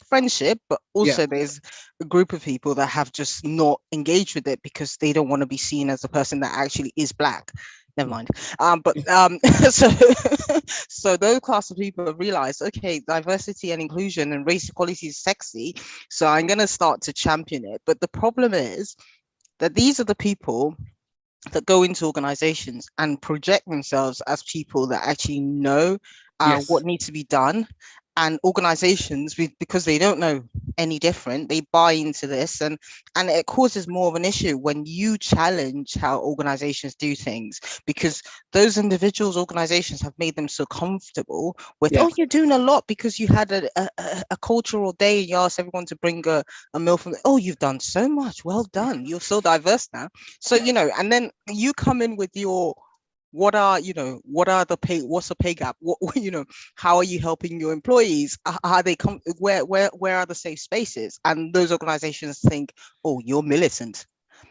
friendship, but also there's a group of people that have just not engaged with it because they don't want to be seen as the person that actually is Black. Never mind. So so those class of people have realized, okay, diversity and inclusion and race equality is sexy, so I'm going to start to champion it. But the problem is that these are the people that go into organizations and project themselves as people that actually know what needs to be done. And organizations, because they don't know any different, they buy into this, and it causes more of an issue when you challenge how organizations do things, because those individuals, organizations have made them so comfortable with, oh, you're doing a lot because you had a cultural day and you asked everyone to bring a meal from, oh, you've done so much, well done, you're so diverse now. So, and then you come in with your, what's the pay gap? What, how are you helping your employees? Are they where are the safe spaces? And those organizations think, oh, you're militant.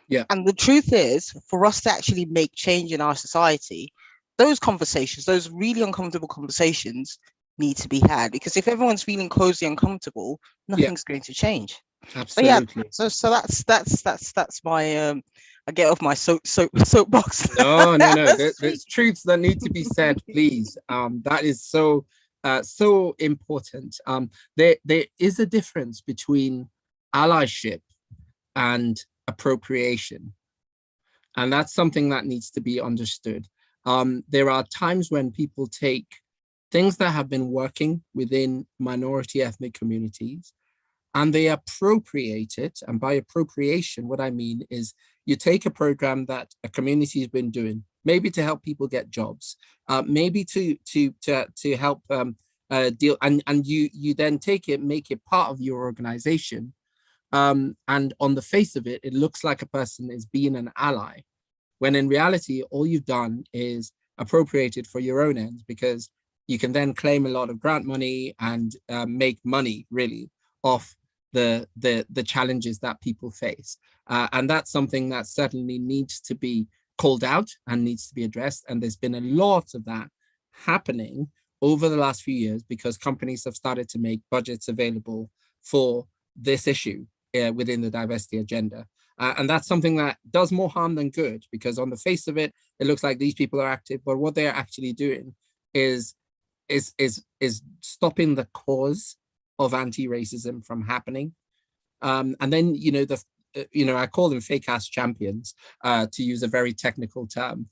Yeah. And the truth is, for us to actually make change in our society, those conversations, those really uncomfortable conversations, need to be had, because if everyone's feeling cozy and comfortable, nothing's going to change. Absolutely. So that's my I get off my soapbox. No. There's truths that need to be said, please. That is so important. There is a difference between allyship and appropriation, and that's something that needs to be understood. There are times when people take things that have been working within minority ethnic communities and they appropriate it. And by appropriation, what I mean is you take a program that a community has been doing, maybe to help people get jobs, maybe to help deal, and you then take it, make it part of your organization. And on the face of it, it looks like a person is being an ally, when in reality, all you've done is appropriate it for your own ends, because you can then claim a lot of grant money and make money really off the challenges that people face. And that's something that certainly needs to be called out and needs to be addressed. And there's been a lot of that happening over the last few years because companies have started to make budgets available for this issue within the diversity agenda. And that's something that does more harm than good, because on the face of it, it looks like these people are active, but what they're actually doing is stopping the cause of anti-racism from happening. And then, I call them fake ass champions, to use a very technical term.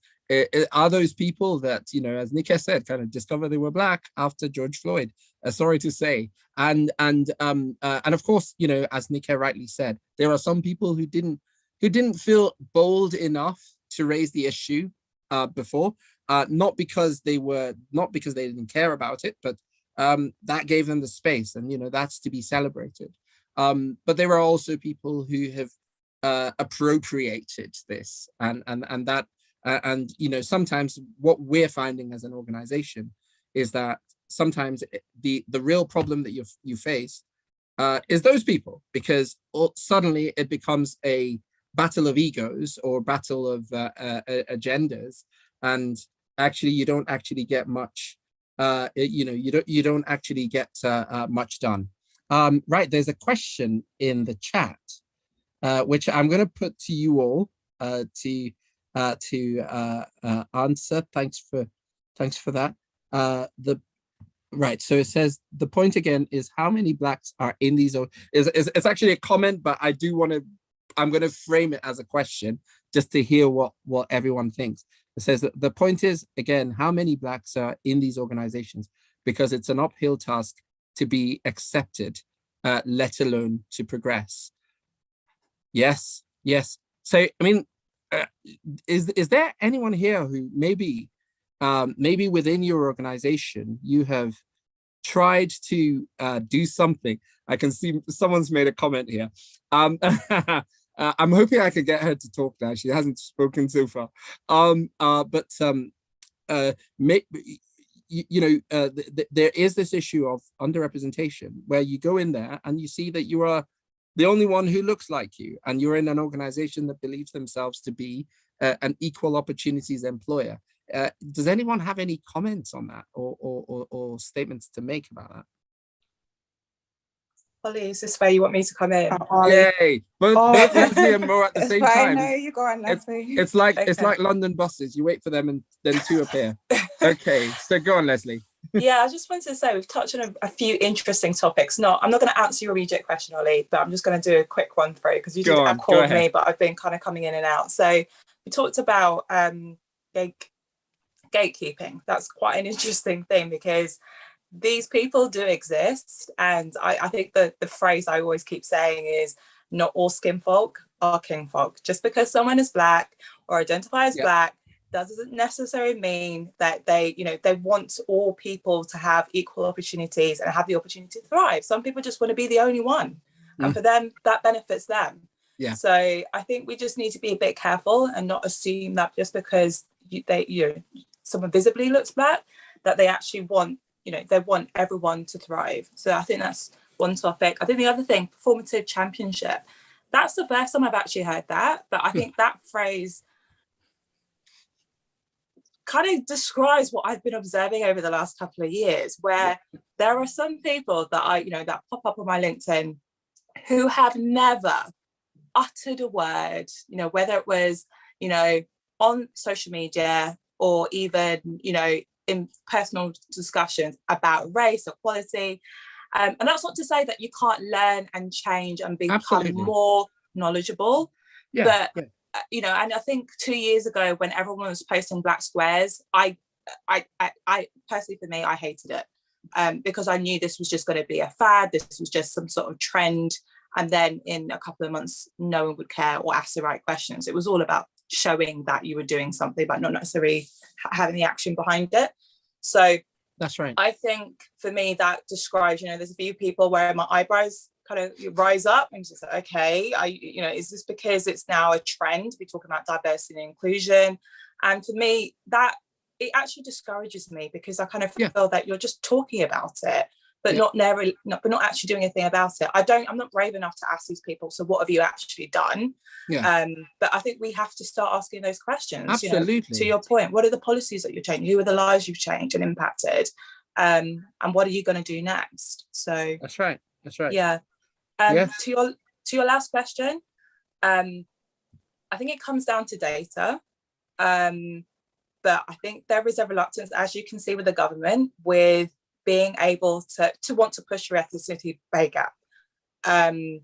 Are those people that, as Nika said, kind of discovered they were Black after George Floyd, sorry to say. And of course, as Nika rightly said, there are some people who didn't feel bold enough to raise the issue before, not because they didn't care about it, but that gave them the space, and that's to be celebrated. But there are also people who have appropriated this, and that sometimes what we're finding as an organization is that sometimes the real problem that you face is those people, because suddenly it becomes a battle of egos or battle of agendas, and actually you don't actually get much. You don't actually get much done. Right, there's a question in the chat, which I'm going to put to you all to answer. Thanks for that. Right, so it says the point again is how many Blacks are in these. It's actually a comment, but I'm going to frame it as a question just to hear what everyone thinks. It says that the point is, again, how many Blacks are in these organizations, because it's an uphill task to be accepted, let alone to progress. Yes. So, I mean, is there anyone here who maybe within your organization, you have tried to do something? I can see someone's made a comment here. I'm hoping I could get her to talk now. She hasn't spoken so far. There is this issue of underrepresentation where you go in there and you see that you are the only one who looks like you, and you're in an organization that believes themselves to be an equal opportunities employer. Does anyone have any comments on that or statements to make about that? Ollie, is this where you want me to come in? Yay! Both Leslie and Mo at the It's same fine. time. No, you go on, Leslie. It's like Okay. London buses. You wait for them and then two appear. Okay, so go on, Leslie. Yeah, I just wanted to say we've touched on a few interesting topics. I'm not going to answer your immediate question, Ollie, but I'm just going to do a quick one through because you did call me, but I've been kind of coming in and out. So we talked about gatekeeping. That's quite an interesting thing because these people do exist. And I think the phrase I always keep saying is not all skin folk are kin folk. Just because someone is Black or identify as Black doesn't necessarily mean that they want all people to have equal opportunities and have the opportunity to thrive. Some people just want to be the only one. And for them, that benefits them. Yeah. So I think we just need to be a bit careful and not assume that just because someone visibly looks Black, that they actually want, they want everyone to thrive. So I think that's one topic. I think the other thing, performative championship, that's the first time I've actually heard that. But I think that phrase kind of describes what I've been observing over the last couple of years, where there are some people that that pop up on my LinkedIn who have never uttered a word, whether it was, on social media or even, in personal discussions about race, equality. And that's not to say that you can't learn and change and become more knowledgeable. But and I think 2 years ago when everyone was posting Black squares, I personally, for me, I hated it because I knew this was just going to be a fad. This was just some sort of trend. And then in a couple of months, no one would care or ask the right questions. It was all about showing that you were doing something, but not necessarily having the action behind it. So that's right. I think for me, that describes, there's a few people where my eyebrows kind of rise up and just like, okay, is this because it's now a trend? We're talking about diversity and inclusion. And for me, that it actually discourages me because I kind of feel that you're just talking about it, but not actually doing anything about it. I'm not brave enough to ask these people, so what have you actually done? But I think we have to start asking those questions. Absolutely. To your point, what are the policies that you're changing? Who are the lives you've changed and impacted? And what are you going to do next? So that's right. Yeah. To your last question, I think it comes down to data. But I think there is a reluctance, as you can see with the government, with being able to want to push your ethnicity pay gap. And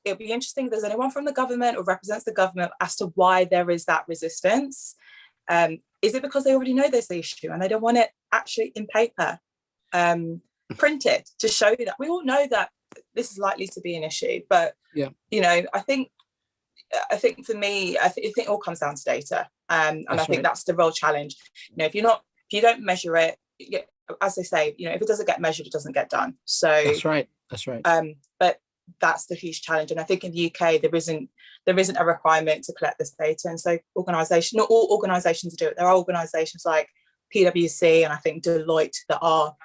it'll be interesting if there's anyone from the government or represents the government as to why there is that resistance. Is it because they already know there's the issue and they don't want it actually in paper, printed to show that we all know that this is likely to be an issue? But I think for me, I think it all comes down to data, and I think that's the real challenge. If you don't measure it, as they say, if it doesn't get measured, it doesn't get done. So that's right. But that's the huge challenge, and I think in the UK there isn't a requirement to collect this data, and so not all organisations do it. There are organisations like PwC and I think Deloitte that are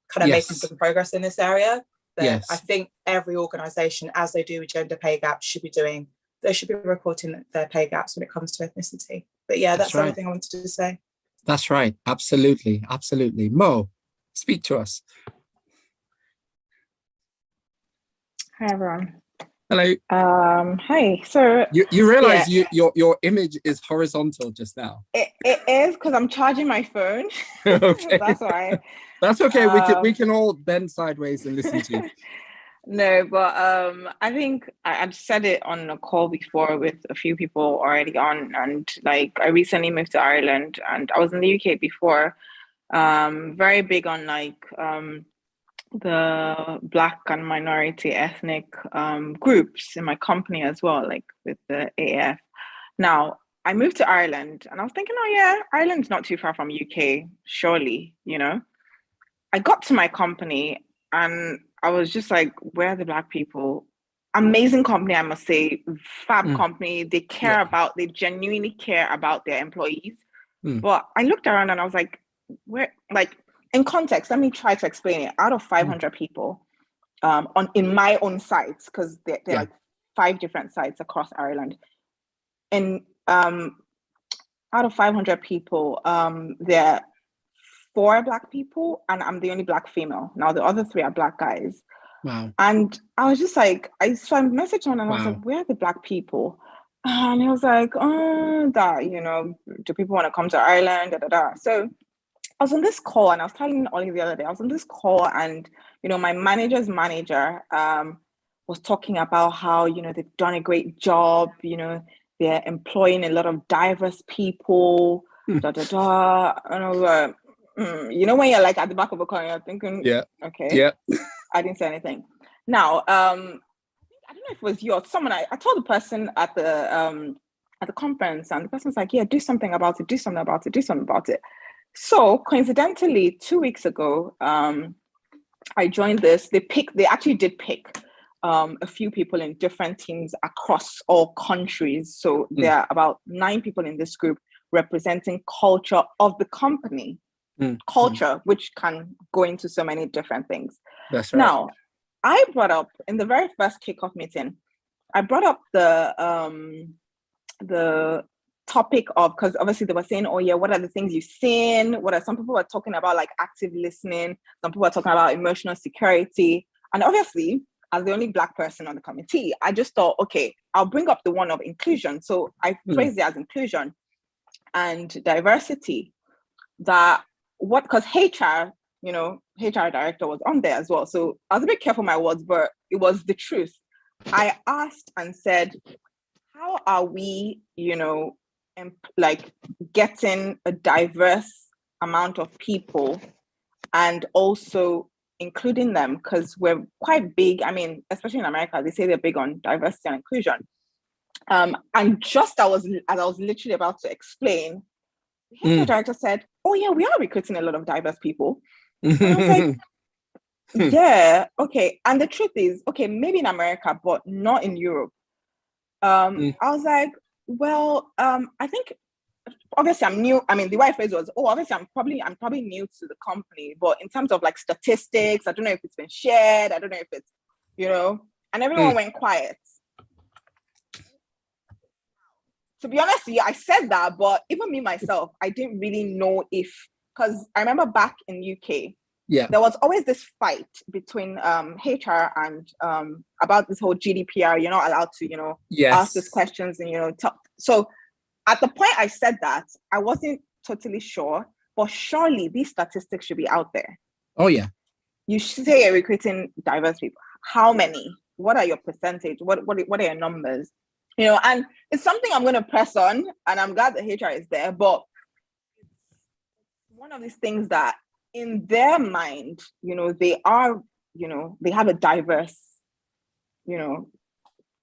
kind of making some progress in this area. But I think every organisation, as they do with gender pay gaps, should be reporting their pay gaps when it comes to ethnicity. But that's everything I wanted to say. That's right. Absolutely. Mo, speak to us. Hi, everyone. Hello. Hi. So you realize your image is horizontal just now. It is because I'm charging my phone. Okay. That's why. That's okay. We can all bend sideways and listen to you. No, but I think I've said it on a call before with a few people already on, and like I recently moved to Ireland and I was in the UK before. Very big on the Black and minority ethnic groups in my company as well, like with the AF. Now, I moved to Ireland and I was thinking, oh yeah, Ireland's not too far from UK, surely, I got to my company and I was just like, where are the Black people? Amazing company, I must say, fab company. They they genuinely care about their employees. But I looked around and I was like, where, like, in context, let me try to explain it. Out of 500 people in my own sites, because they're like 5 different sites across Ireland. And out of 500 people, there are 4 Black people, and I'm the only Black female. Now the other 3 are Black guys. Wow. And I was just like, so I messaged him and I was Wow. like, where are the Black people? And he was like, oh, that, you know, do people want to come to Ireland? Da, da, da. So I was on this call, and I was telling Ollie the other day, I was on this call, and, you know, my manager's manager was talking about how, you know, they've done a great job, you know, they're employing a lot of diverse people, da, da, da. And I was like, you know, when you're like at the back of a car, you're thinking, Yeah. okay. Yeah. I didn't say anything. Now, I don't know if it was you or someone. I told the person at the conference, and the person was like, "Yeah, do something about it. Do something about it. Do something about it." So coincidentally, 2 weeks ago, I joined this. They actually did pick a few people in different teams across all countries. So there are about 9 people in this group representing culture of the company. Culture, which can go into so many different things. That's right. Now, I brought up in the very first kickoff meeting, I brought up the topic of, because obviously they were saying, oh yeah, what are the things you've seen? What are some people were talking about, like active listening, some people are talking about emotional security. And obviously, as the only Black person on the committee, I just thought, okay, I'll bring up the one of inclusion. So I phrased it as inclusion and diversity. That what, because HR, you know, HR director was on there as well. So I was a bit careful my words, but it was the truth. I asked and said, how are we, you know, like getting a diverse amount of people and also including them, because we're quite big. I mean, especially in America, they say they're big on diversity and inclusion. And just as I was literally about to explain, the HR director said, oh yeah, we are recruiting a lot of diverse people. And I was like, yeah, okay. And the truth is, okay, maybe in America, but not in Europe. I was like, well, I think obviously I'm new. I mean, the white phrase was, oh, obviously I'm probably new to the company, but in terms of like statistics, I don't know if it's been shared. I don't know if it's, you know, and everyone went quiet. To be honest, yeah, I said that, but even me myself, I didn't really know if, because I remember back in UK, there was always this fight between HR and about this whole GDPR. You're not allowed to, you know, ask these questions and, you know, talk. So at the point I said that, I wasn't totally sure, but surely these statistics should be out there. Oh yeah. You should say you're recruiting diverse people. How many? What are your percentage? What are your numbers? You know, and it's something I'm going to press on, and I'm glad that HR is there, but it's one of these things that in their mind, you know, they are, you know, they have a diverse, you know,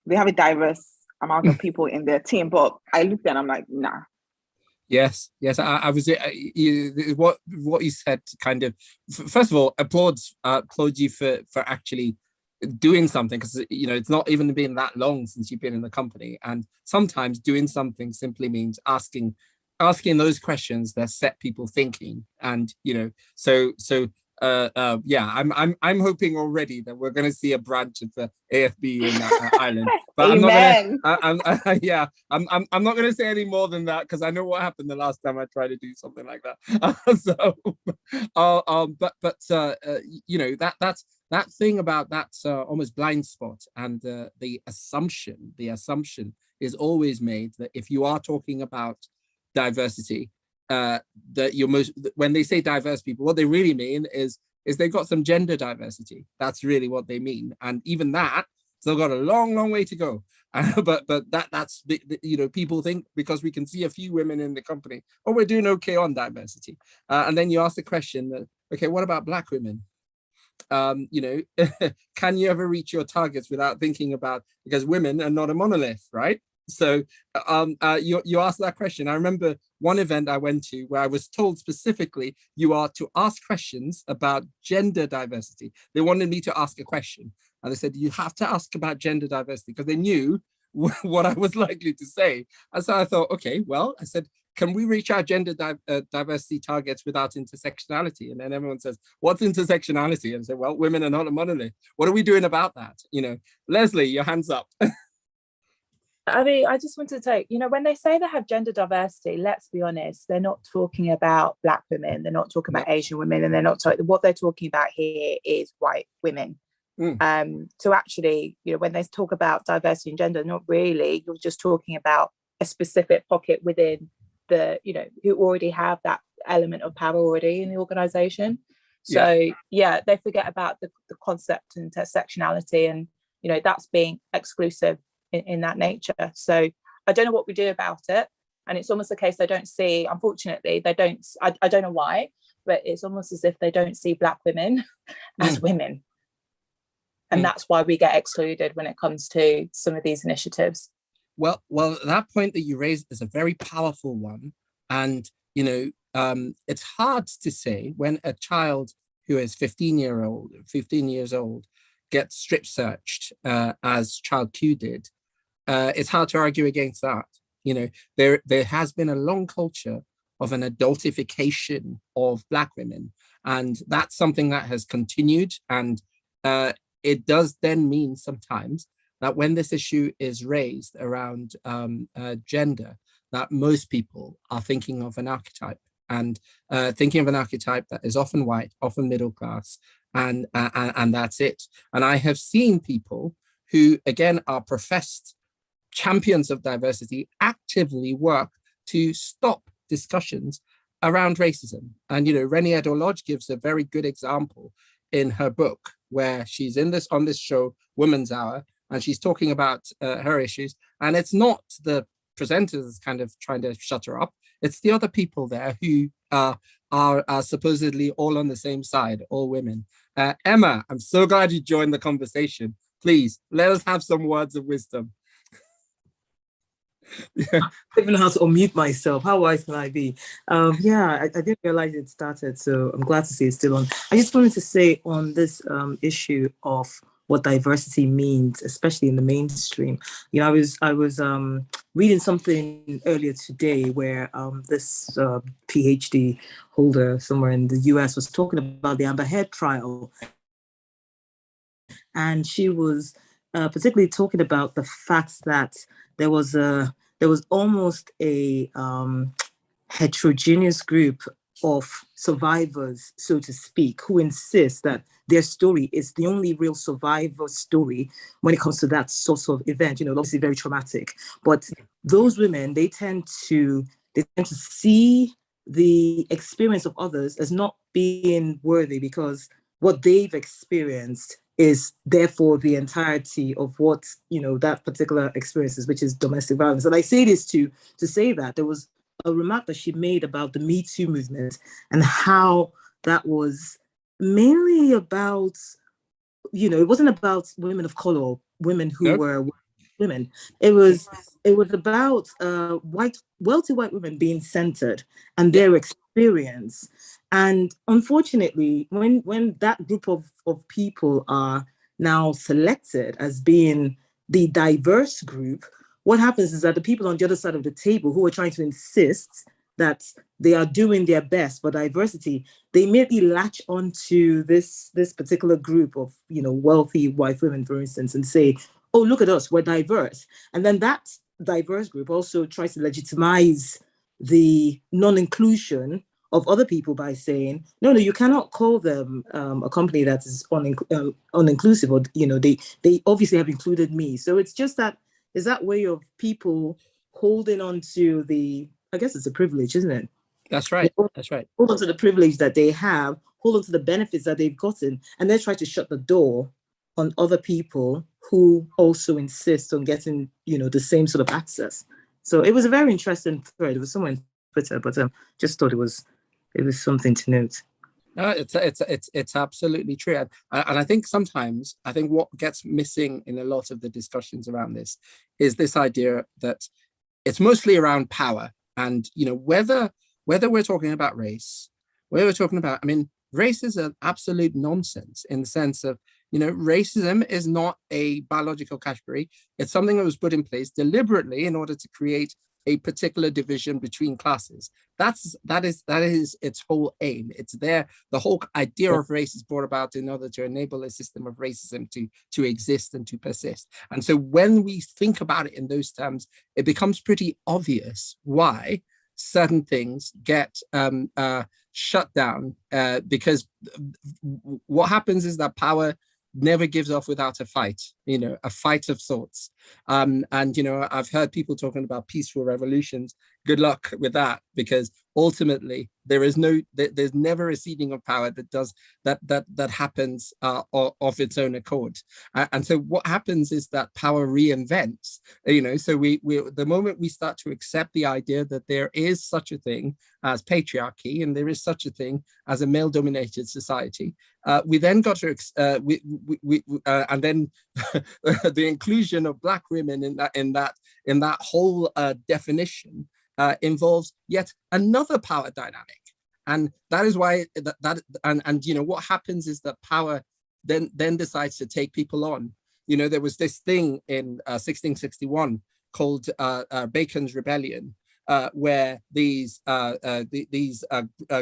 they have a diverse amount of people in their team, but I looked and I'm like, nah. Yes. I was what you said kind of. First of all, applaud you for actually doing something, because you know it's not even been that long since you've been in the company, and sometimes doing something simply means asking those questions that set people thinking, and you know, so yeah, I'm hoping already that we're going to see a branch of the AFB in Ireland, but I'm not going to say any more than that, because I know what happened the last time I tried to do something like that. You know, that thing about that almost blind spot, and the assumption is always made that if you are talking about diversity, that when they say diverse people, what they really mean is they've got some gender diversity. That's really what they mean, and even that still got a long way to go. But that's you know, people think because we can see a few women in the company, oh, we're doing okay on diversity, and then you ask the question that, okay, what about Black women? You know, can you ever reach your targets without thinking about, because women are not a monolith, right? So you asked that question. I remember one event I went to where I was told specifically you are to ask questions about gender diversity. They wanted me to ask a question, and they said you have to ask about gender diversity, because they knew what I was likely to say. And so I thought, okay, well, I said, can we reach our gender diversity targets without intersectionality? And then everyone says, what's intersectionality? And I said, well, women are not a monolith. What are we doing about that? You know, Leslie, your hand's up. I mean, I just wanted to take, you know, when they say they have gender diversity, let's be honest, they're not talking about Black women, they're not talking about Asian women, and they're not talking, what they're talking about here is white women. to actually, when they talk about diversity and gender, not really, you're just talking about a specific pocket within the, who already have that element of power already in the organization. So they forget about the concept and intersectionality, and that's being exclusive in that nature. So I don't know what we do about it, and it's almost the case they don't see, unfortunately, they don't, I don't know why, but it's almost as if they don't see Black women as women, and that's why we get excluded when it comes to some of these initiatives. Well, that point that you raised is a very powerful one, and it's hard to say when a child who is 15 years old gets strip searched as Child Q did. It's hard to argue against that. There has been a long culture of an adultification of Black women, and that's something that has continued. And it does then mean sometimes that when this issue is raised around gender, that most people are thinking of an archetype, and thinking of an archetype that is often white, often middle class, and that's it. And I have seen people who, again, are professed champions of diversity actively work to stop discussions around racism. And Renée Eddo-Lodge gives a very good example in her book, where she's on this show, Women's Hour, and she's talking about her issues. And it's not the presenters kind of trying to shut her up. It's the other people there who are supposedly all on the same side, all women. Emma, I'm so glad you joined the conversation. Please, let us have some words of wisdom. I don't even know how to unmute myself. How wise can I be? I didn't realize it started, so I'm glad to see it's still on. I just wanted to say on this issue of what diversity means, especially in the mainstream. I was reading something earlier today where this PhD holder somewhere in the US was talking about the Amber Heard trial, and she was particularly talking about the fact that there was almost a heterogeneous group of survivors, so to speak, who insist that their story is the only real survivor story when it comes to that sort of event. Obviously very traumatic, but those women, they tend to see the experience of others as not being worthy, because what they've experienced is therefore the entirety of what that particular experience is, which is domestic violence. And I say this to say that there was a remark that she made about the Me Too movement and how that was mainly about, it wasn't about women of color, women who were women. It was about wealthy white women being centered and their experience. And unfortunately, when that group of people are now selected as being the diverse group, what happens is that the people on the other side of the table who are trying to insist that they are doing their best for diversity, they maybe latch onto this particular group of wealthy white women, for instance, and say, oh, look at us, we're diverse. And then that diverse group also tries to legitimize the non-inclusion of other people by saying, no, you cannot call them a company that is uninclusive, or they obviously have included me. So it's just that is that way of people holding on to I guess it's a privilege, isn't it? That's right. That's right. Hold on to the privilege that they have, hold on to the benefits that they've gotten, and then try to shut the door on other people who also insist on getting, the same sort of access. So it was a very interesting thread. It was somewhere on Twitter, but just thought it was something to note. No, it's absolutely true, and I think sometimes what gets missing in a lot of the discussions around this is this idea that it's mostly around power, and whether we're talking about race, whether we're talking about, race is an absolute nonsense in the sense of racism is not a biological category. It's something that was put in place deliberately in order to create a particular division between classes. That is its whole aim. It's there. The whole idea of race is brought about in order to enable a system of racism to exist and to persist. And so when we think about it in those terms, it becomes pretty obvious why certain things get shut down, because what happens is that power never gives off without a fight, a fight of sorts. And, I've heard people talking about peaceful revolutions. Good luck with that, because ultimately there's never a ceding of power that happens of its own accord. And so what happens is that power reinvents, so the moment we start to accept the idea that there is such a thing as patriarchy and there is such a thing as a male-dominated society, we then got to and then the inclusion of Black women in that whole definition involves yet another power dynamic. And that is why what happens is that power then decides to take people on. There was this thing in 1661 called Bacon's Rebellion, where these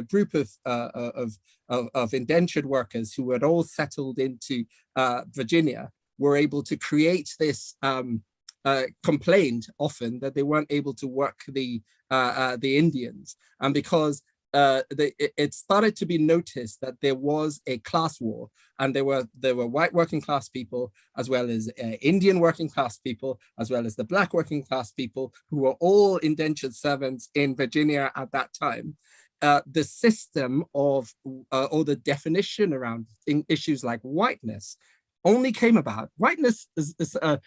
group of indentured workers who had all settled into Virginia were able to create this, complained often that they weren't able to work the Indians, and because it started to be noticed that there was a class war, and there were white working class people, as well as Indian working class people, as well as the Black working class people, who were all indentured servants in Virginia at that time. The system of or the definition around issues like whiteness only came about. Whiteness as a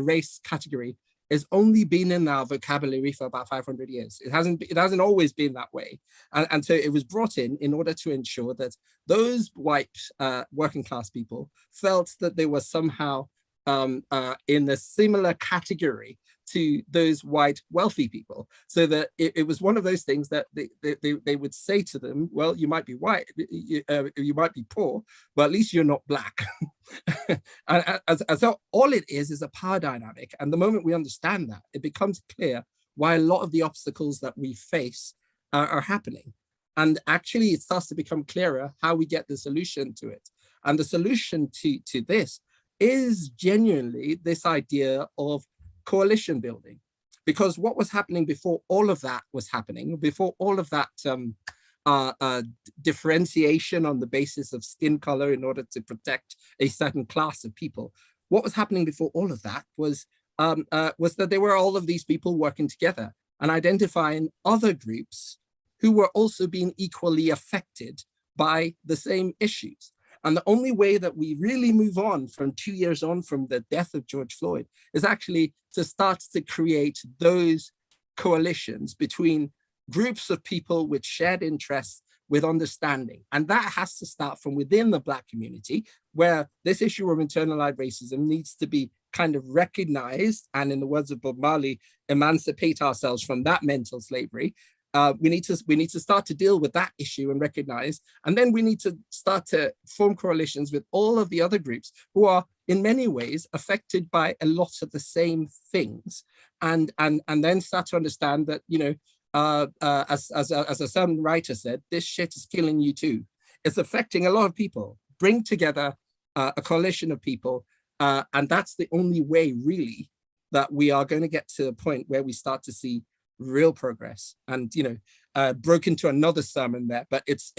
race category has only been in our vocabulary for about 500 years. It hasn't always been that way. And so it was brought in order to ensure that those white working class people felt that they were somehow in a similar category to those white wealthy people, so that it was one of those things that they would say to them, well, you might be white, you might be poor, but at least you're not Black. and so all it is a power dynamic. And the moment we understand that, it becomes clear why a lot of the obstacles that we face are happening. And actually it starts to become clearer how we get the solution to it. And the solution to this is genuinely this idea of coalition building, because what was happening before all of that was happening, before all of that differentiation on the basis of skin color in order to protect a certain class of people, what was happening before all of that was that there were all of these people working together and identifying other groups who were also being equally affected by the same issues. And the only way that we really move on from 2 years on from the death of George Floyd is actually to start to create those coalitions between groups of people with shared interests, with understanding. And that has to start from within the Black community, where this issue of internalized racism needs to be kind of recognized, and in the words of Bob Marley, emancipate ourselves from that mental slavery. We need to start to deal with that issue and recognize, and then we need to start to form coalitions with all of the other groups who are in many ways affected by a lot of the same things, and then start to understand that, as a certain writer said, this shit is killing you too. It's affecting a lot of people. Bring together a coalition of people, and that's the only way really that we are going to get to a point where we start to see real progress. And broke into another sermon there, but it's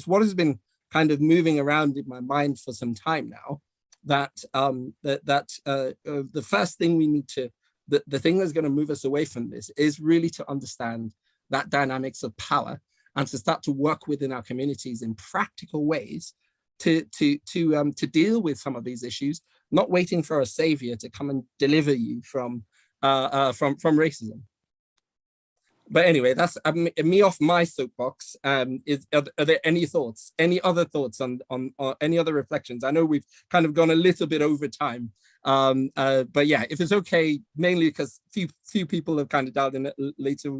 what has been kind of moving around in my mind for some time now, that the first thing we need to, the thing that's going to move us away from this is really to understand that dynamics of power, and to start to work within our communities in practical ways to deal with some of these issues, not waiting for a savior to come and deliver you from racism. But anyway, that's me off my soapbox. Are there any thoughts, any other thoughts on any other reflections? I know we've kind of gone a little bit over time, but yeah, if it's okay, mainly because few people have kind of dialed in later.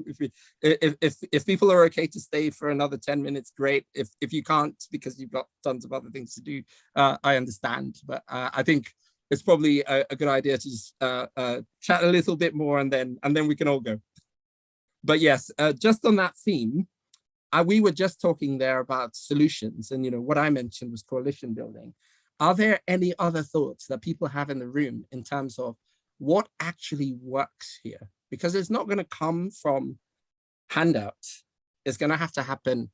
If people are okay to stay for another 10 minutes, great. If you can't because you've got tons of other things to do, I understand. But I think it's probably a good idea to just chat a little bit more, and then we can all go. But yes, just on that theme, we were just talking there about solutions, and what I mentioned was coalition building. Are there any other thoughts that people have in the room in terms of what actually works here? Because it's not going to come from handouts. It's going to have to happen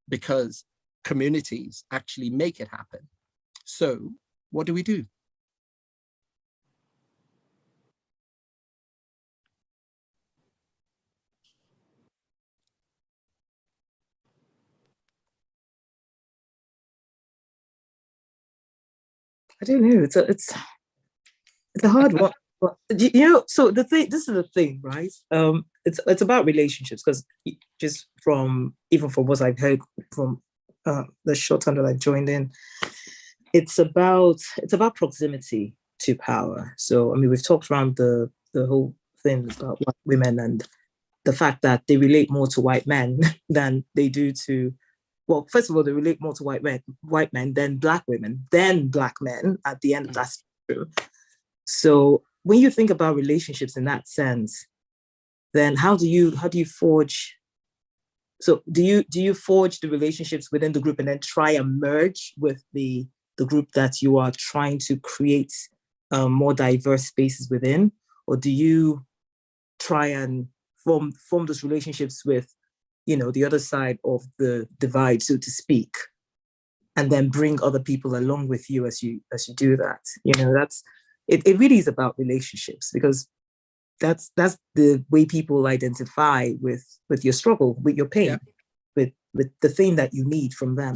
because communities actually make it happen. So what do we do? I don't know. It's a hard one. But so this is the thing, right? It's about relationships, because just from what I've heard from the short time that I've joined in, it's about proximity to power. So I mean, we've talked around the whole thing about white women and the fact that they relate more to white men than they do to, well, first of all, they relate more to white men than black women, then black men at the end of that spectrum. So when you think about relationships in that sense, then how do you forge? So do you forge the relationships within the group and then try and merge with the group that you are trying to create more diverse spaces within, or do you try and form those relationships with, the other side of the divide, so to speak, and then bring other people along with you as you do that? That's it really is about relationships, because that's the way people identify with your struggle, with your pain, with the thing that you need from them.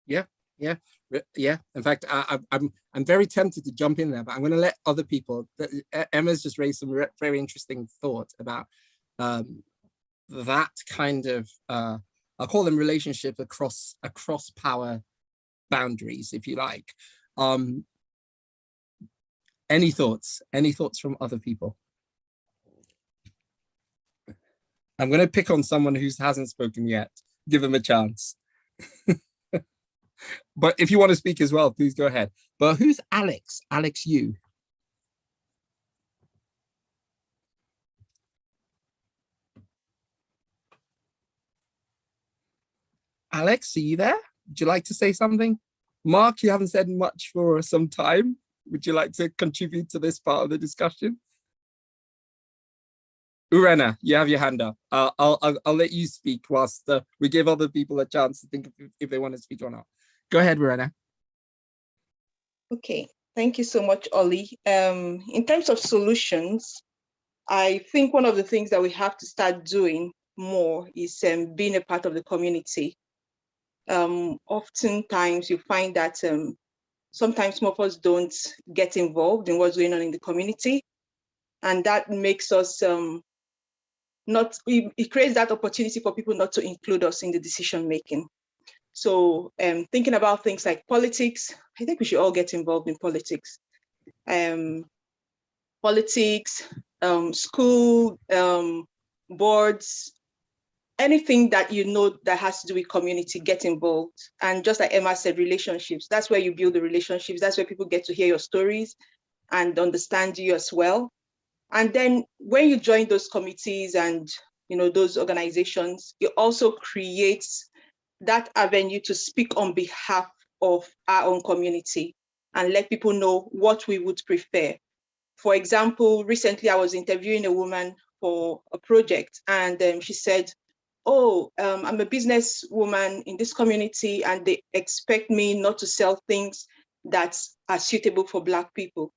Yeah. In fact, I'm very tempted to jump in there, but I'm going to let other people. Emma's just raised some very interesting thoughts about that kind of I'll call them relationships across power boundaries, if you like. Any thoughts from other people? I'm going to pick on someone who hasn't spoken yet. Give them a chance. But if you want to speak as well, please go ahead. But who's Alex? Alex, you. Alex, are you there? Would you like to say something? Mark, you haven't said much for some time. Would you like to contribute to this part of the discussion? Urena, you have your hand up. I'll let you speak whilst we give other people a chance to think if they want to speak or not. Go ahead, Urena. Okay, thank you so much, Ollie. In terms of solutions, I think one of the things that we have to start doing more is being a part of the community. Oftentimes you find that sometimes some of us don't get involved in what's going on in the community, and that makes us it creates that opportunity for people not to include us in the decision making. So thinking about things like politics, I think we should all get involved in politics. School, boards, anything that that has to do with community, get involved. And just like Emma said, relationships, that's where you build the relationships. That's where people get to hear your stories and understand you as well. And then when you join those committees and those organizations, it also creates that avenue to speak on behalf of our own community and let people know what we would prefer. For example, recently I was interviewing a woman for a project, and she said, I'm a businesswoman in this community and they expect me not to sell things that are suitable for Black people.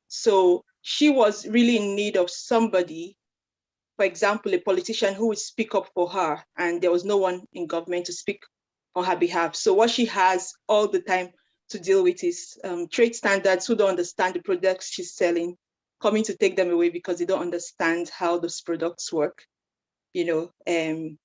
So she was really in need of somebody, for example, a politician who would speak up for her, and there was no one in government to speak on her behalf. So what she has all the time to deal with is trade standards who don't understand the products she's selling, coming to take them away because they don't understand how those products work, and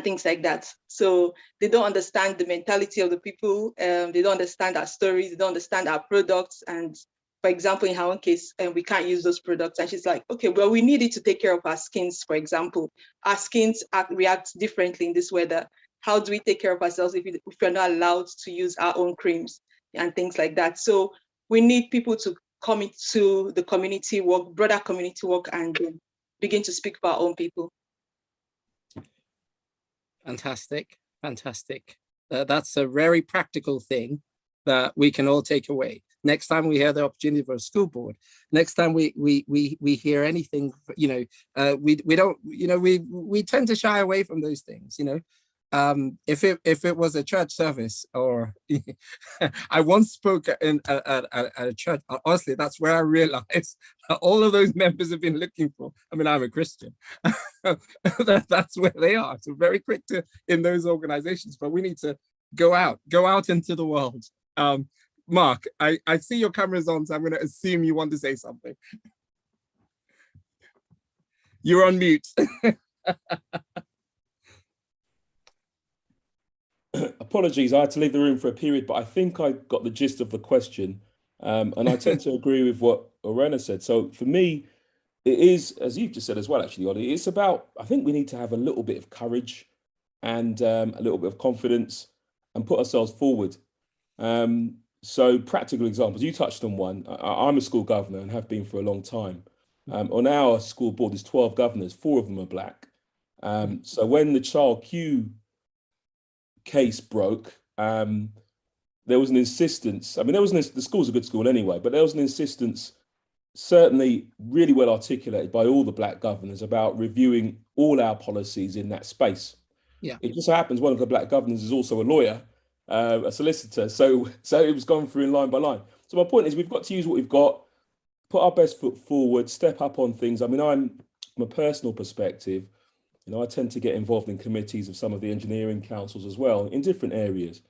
things like that. So they don't understand the mentality of the people. They don't understand our stories. They don't understand our products. And for example, in her own case, we can't use those products. And she's like, okay, well, we need it to take care of our skins, for example. Our skins react differently in this weather. How do we take care of ourselves if we're not allowed to use our own creams and things like that? So we need people to come into the community work, broader community work, and begin to speak for our own people. Fantastic. That's a very practical thing that we can all take away. Next time we hear the opportunity for a school board, next time we hear anything, we don't, we tend to shy away from those things, if it was a church service, or I once spoke at a church. Honestly, that's where I realized that all of those members have been looking for. I mean, I'm a Christian. That's where they are. So very quick to in those organizations, but we need to go out into the world. Mark, I see your camera's on, so I'm going to assume you want to say something. You're on mute. Apologies, I had to leave the room for a period, but I think I got the gist of the question. And I tend to agree with what Orena said. So for me, it is, as you've just said as well, actually, Ollie, it's about, I think we need to have a little bit of courage and a little bit of confidence and put ourselves forward. So practical examples, you touched on one. I'm a school governor and have been for a long time. On our school board, there's 12 governors, 4 of them are Black. So when the Child Q case broke, there was an insistence. I mean, the school's a good school anyway, but there was an insistence, certainly really well articulated by all the Black governors, about reviewing all our policies in that space. Yeah. It just happens one of the Black governors is also a lawyer, a solicitor. So it was gone through in line by line. So my point is, we've got to use what we've got, put our best foot forward, step up on things. I mean, from a personal perspective, I tend to get involved in committees of some of the engineering councils as well in different areas.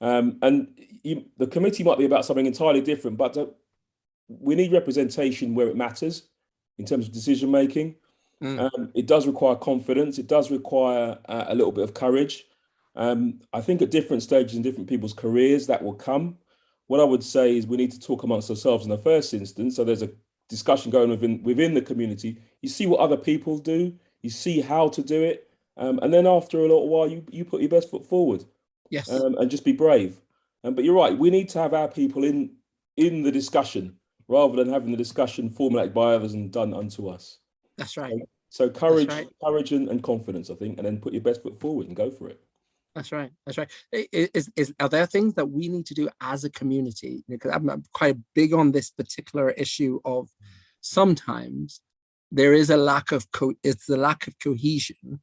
The committee might be about something entirely different, but we need representation where it matters in terms of decision making. It does require confidence. It does require a little bit of courage. I think at different stages in different people's careers that will come. What I would say is we need to talk amongst ourselves in the first instance. So there's a discussion going within the community. You see what other people do. You see how to do it. And then after a little while, you put your best foot forward. Yes. And just be brave. But you're right. We need to have our people in the discussion rather than having the discussion formulated by others and done unto us. That's right. So courage, right. courage and confidence, I think, and then put your best foot forward and go for it. That's right. That's right. Are there things that we need to do as a community? Because I'm quite big on this particular issue of sometimes there is a lack of it's the lack of cohesion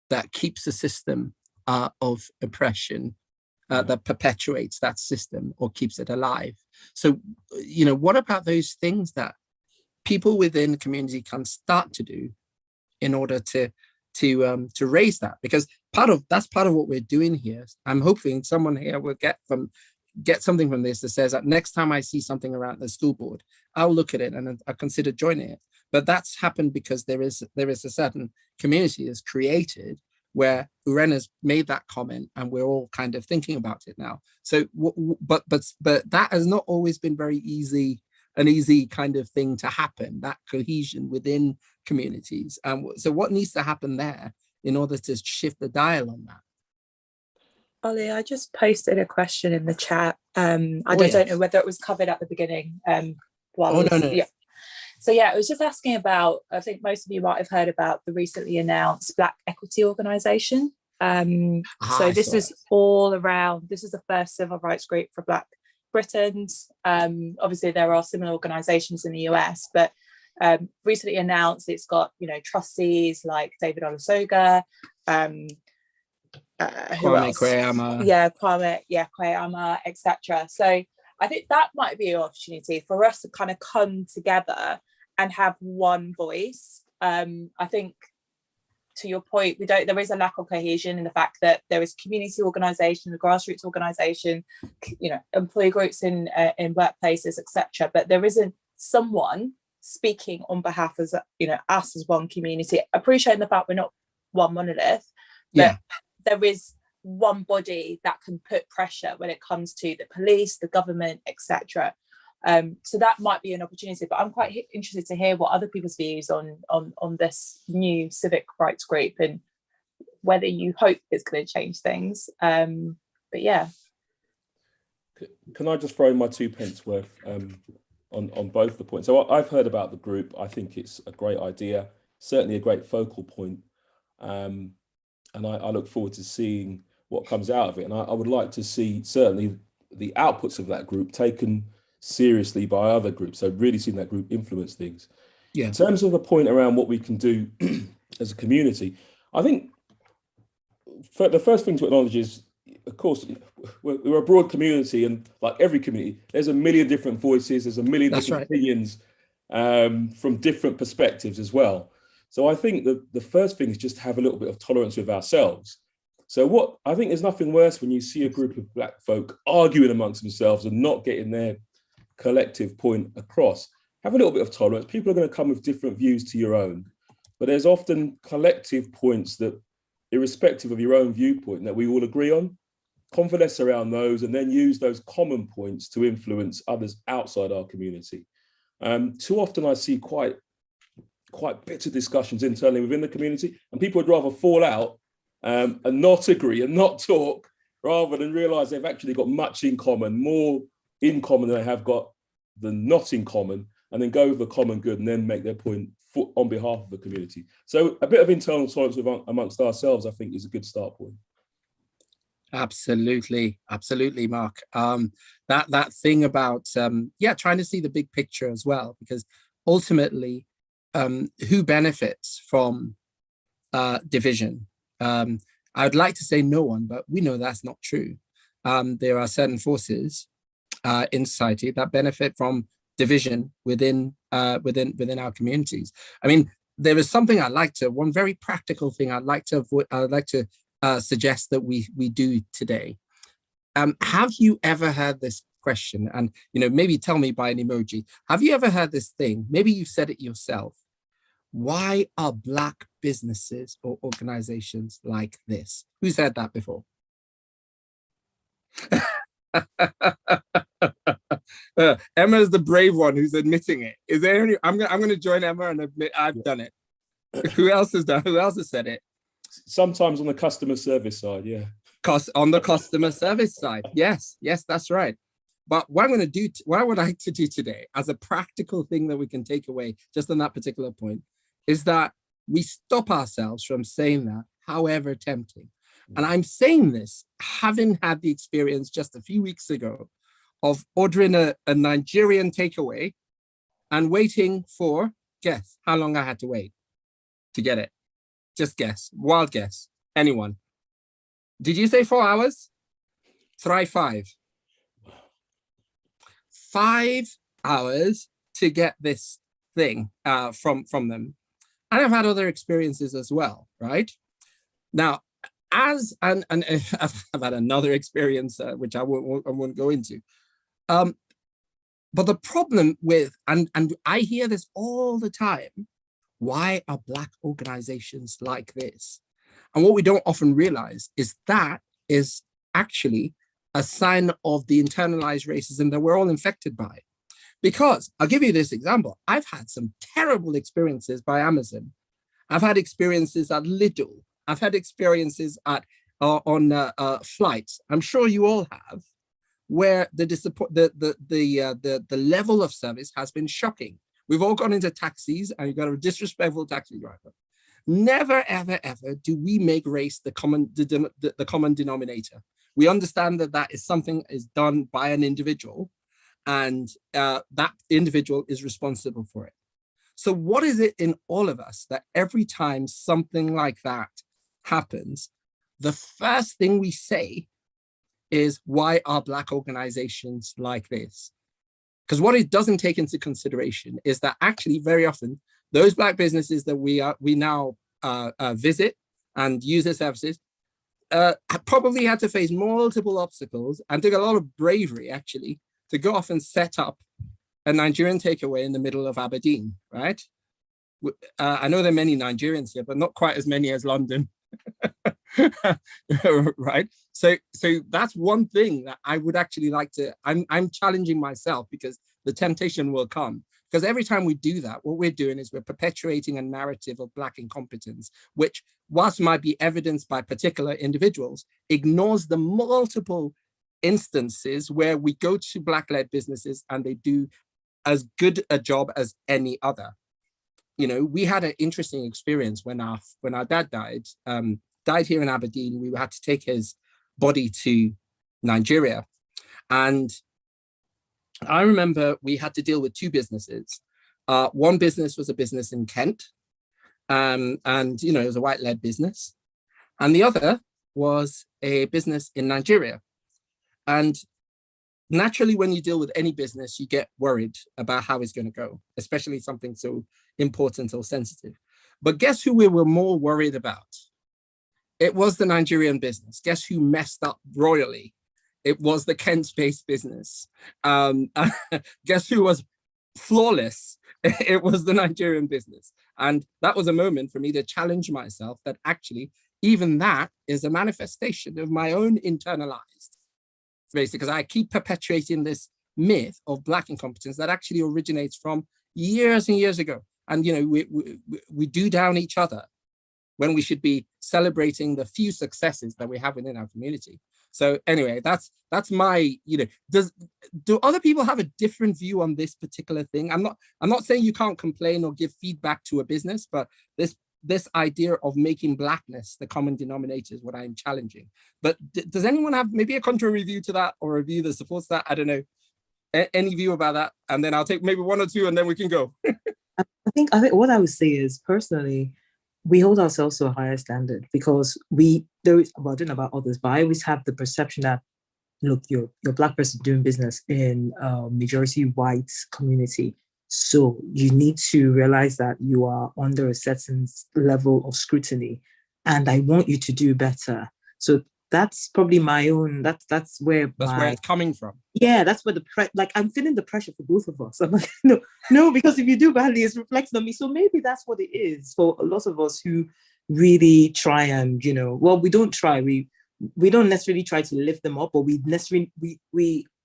that keeps the system of oppression that perpetuates that system or keeps it alive. So, what about those things that people within the community can start to do in order to raise that? Because that's part of what we're doing here. I'm hoping someone here will get something from this that says that next time I see something around the school board, I'll look at it and I'll consider joining it. But that's happened because there is a certain community that's created where Urena's made that comment and we're all kind of thinking about it now. So, but that has not always been an easy kind of thing to happen, that cohesion within communities. So what needs to happen there in order to shift the dial on that? Ollie, I just posted a question in the chat. I don't know whether it was covered at the beginning. No. Yeah. So yeah, it was just asking about, I think most of you might have heard about the recently announced Black Equity Organisation. So this is all around, this is the first civil rights group for Black Britons. Obviously there are similar organisations in the US, but recently announced, it's got, trustees like David Olusoga, who else? Kwame, etc. So I think that might be an opportunity for us to kind of come together and have one voice. I think, to your point, there is a lack of cohesion in the fact that there is community organisation, the grassroots organisation, employee groups in workplaces, etc. But there isn't someone speaking on behalf of us as one community, appreciating the fact we're not one monolith, but there is one body that can put pressure when it comes to the police, the government, etc. So that might be an opportunity, but I'm quite interested to hear what other people's views on this new civic rights group and whether you hope it's going to change things. But yeah. Can I just throw my 2 pence worth on both the points? So I've heard about the group. I think it's a great idea, certainly a great focal point. And I look forward to seeing what comes out of it. And I would like to see certainly the outputs of that group taken seriously by other groups. So really seeing that group influence things. Yeah. In terms of the point around what we can do as a community, I think the first thing to acknowledge is, of course, we're a broad community, and like every community, there's a million different voices, there's a million different opinions from different perspectives as well. So I think that the first thing is just have a little bit of tolerance with ourselves. So what I think there's nothing worse when you see a group of Black folk arguing amongst themselves and not getting their collective point across. Have a little bit of tolerance. People are going to come with different views to your own, but there's often collective points that, irrespective of your own viewpoint, that we all agree on. Convalesce around those and then use those common points to influence others outside our community. Too often I see quite bitter discussions internally within the community, and people would rather fall out and not agree and not talk, rather than realize they've actually got much in common, more in common than they have got than not in common, and then go with the common good and then make their point on behalf of the community. So a bit of internal tolerance amongst ourselves, I think, is a good start point. Absolutely, absolutely, Mark. That thing about trying to see the big picture as well, because ultimately, who benefits from division? I would like to say no one, but we know that's not true. There are certain forces in society that benefit from division within our communities. I mean, there is something one very practical thing I'd like to avoid. I'd like to suggest that we do today. Have you ever heard this question? And maybe tell me by an emoji. Have you ever heard this thing? Maybe you said it yourself. Why are Black businesses or organizations like this? Who's heard that before? Emma is the brave one who's admitting it. Is there any? I'm going to join Emma and admit I've done it. Who else has done? Who else has said it? Sometimes on the customer service side, yeah. On the customer service side, yes, that's right. But what I would like to do today, as a practical thing that we can take away just on that particular point, is that we stop ourselves from saying that, however tempting. And I'm saying this, having had the experience just a few weeks ago of ordering a Nigerian takeaway and waiting for, guess how long I had to wait to get it? Just guess, wild guess, anyone. Did you say 4 hours? Try 5. 5 hours to get this thing from them. And I've had other experiences as well, right? Now, I've had another experience, which I won't go into. But the problem with, and I hear this all the time, why are Black organizations like this? And what we don't often realize is that is actually a sign of the internalized racism that we're all infected by. Because I'll give you this example. I've had some terrible experiences by Amazon. I've had experiences at Lidl. I've had experiences on flights. I'm sure you all have, where the level of service has been shocking. We've all gone into taxis and you've got a disrespectful taxi driver. Never, ever, ever do we make race the common denominator. We understand that is something is done by an individual, and that individual is responsible for it. So what is it in all of us that every time something like that happens, the first thing we say is, why are Black organizations like this? Because what it doesn't take into consideration is that actually very often those Black businesses that we now visit and use their services probably had to face multiple obstacles and took a lot of bravery actually to go off and set up a Nigerian takeaway in the middle of Aberdeen, right? I know there are many Nigerians here, but not quite as many as London, right? So that's one thing that I would actually like to, I'm challenging myself, because the temptation will come. Because every time we do that, what we're doing is we're perpetuating a narrative of Black incompetence, which, whilst might be evidenced by particular individuals, ignores the multiple instances where we go to Black-led businesses and they do as good a job as any other. You know, we had an interesting experience when our dad died here in Aberdeen. We had to take his body to Nigeria. And I remember we had to deal with 2 businesses. One business was a business in Kent, and you know, it was a white-led business. And the other was a business in Nigeria. And naturally, when you deal with any business, you get worried about how it's going to go, especially something so important or sensitive. But guess who we were more worried about? It was the Nigerian business. Guess who messed up royally? It was the Kent-based business. Guess who was flawless? It was the Nigerian business. And that was a moment for me to challenge myself that actually, even that is a manifestation of my own internalized, basically, because I keep perpetuating this myth of Black incompetence that actually originates from years and years ago. And, you know, we do down each other when we should be celebrating the few successes that we have within our community. So anyway, that's my, you know, do other people have a different view on this particular thing? I'm not saying you can't complain or give feedback to a business, but this idea of making Blackness the common denominator is what I'm challenging. But does anyone have maybe a contrary view to that, or a view that supports that? I don't know. Any view about that? And then I'll take maybe one or two and then we can go. I think what I would say is, personally, we hold ourselves to a higher standard because I don't know about others, but I always have the perception that, look, you're a Black person doing business in a majority white community. So you need to realize that you are under a certain level of scrutiny, and I want you to do better. So that's probably my own, that's where it's coming from. Yeah, that's where I'm feeling the pressure for both of us. I'm like, no, because if you do badly, it's reflecting on me. So maybe that's what it is for a lot of us who really try and, you know, well, we don't try, we don't necessarily try to lift them up, but we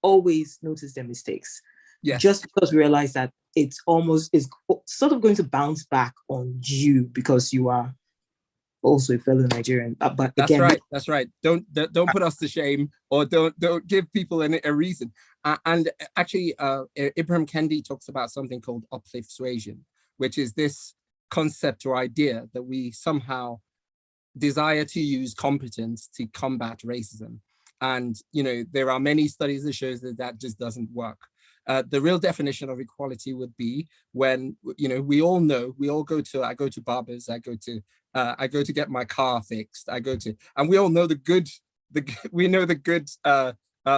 always notice their mistakes. Yes. Just because we realize that it's sort of going to bounce back on you because you are also a fellow Nigerian. But that's again, that's right. Don't put us to shame, or don't give people a reason. And actually, Ibrahim Kendi talks about something called uplift suasion, which is this concept or idea that we somehow desire to use competence to combat racism. And, you know, there are many studies that shows that just doesn't work. The real definition of equality would be when, you know, I go to barbers, I go to get my car fixed, and we all know the good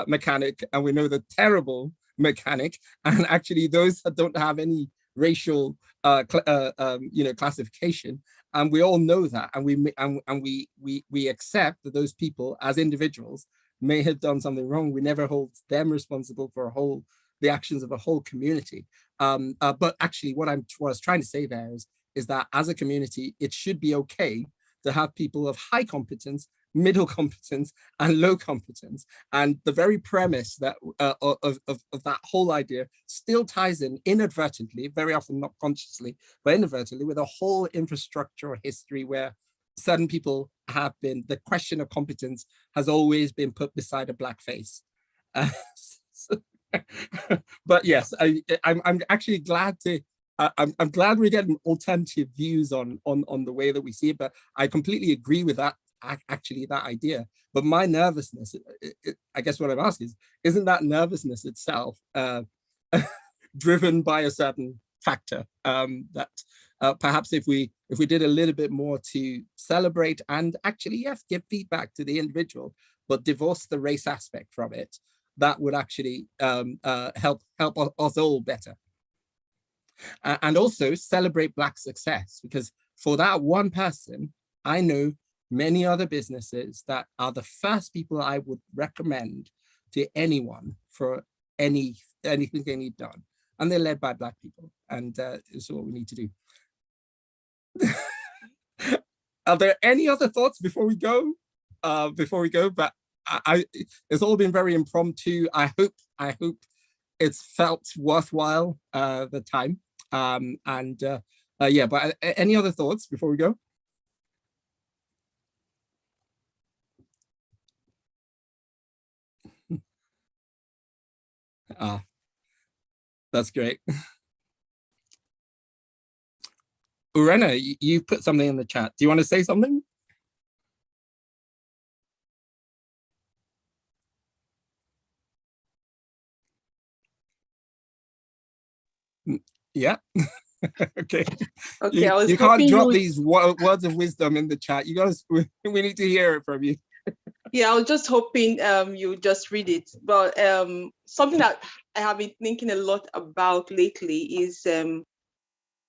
mechanic, and we know the terrible mechanic, and actually those that don't have any racial classification, and we all know that, and we accept that those people as individuals may have done something wrong. We never hold them responsible for the actions of a whole community. But actually what I was trying to say there is that as a community, it should be okay to have people of high competence, middle competence, and low competence. And the very premise that of that whole idea still ties in inadvertently, very often not consciously, but inadvertently, with a whole infrastructure or history where certain people have been, the question of competence has always been put beside a Black face. But yes, I'm actually glad to. I'm glad we're getting alternative views on the way that we see it. But I completely agree with that. Actually, that idea. But my nervousness, I guess what I'm asking is, isn't that nervousness itself driven by a certain factor that perhaps if we did a little bit more to celebrate and actually, yes, give feedback to the individual, but divorce the race aspect from it, that would actually help us all better. And also celebrate Black success, because for that one person, I know many other businesses that are the first people I would recommend to anyone for anything they need done. And they're led by Black people. And it's what we need to do. Are there any other thoughts before we go? But it's all been very impromptu. I hope it's felt worthwhile the time. Yeah, but any other thoughts before we go? That's great. Urena, you put something in the chat. Do you want to say something? Yeah. Okay. Okay. You can't drop these words of wisdom in the chat. You guys, we need to hear it from you. Yeah, I was just hoping you just read it. But something that I have been thinking a lot about lately is the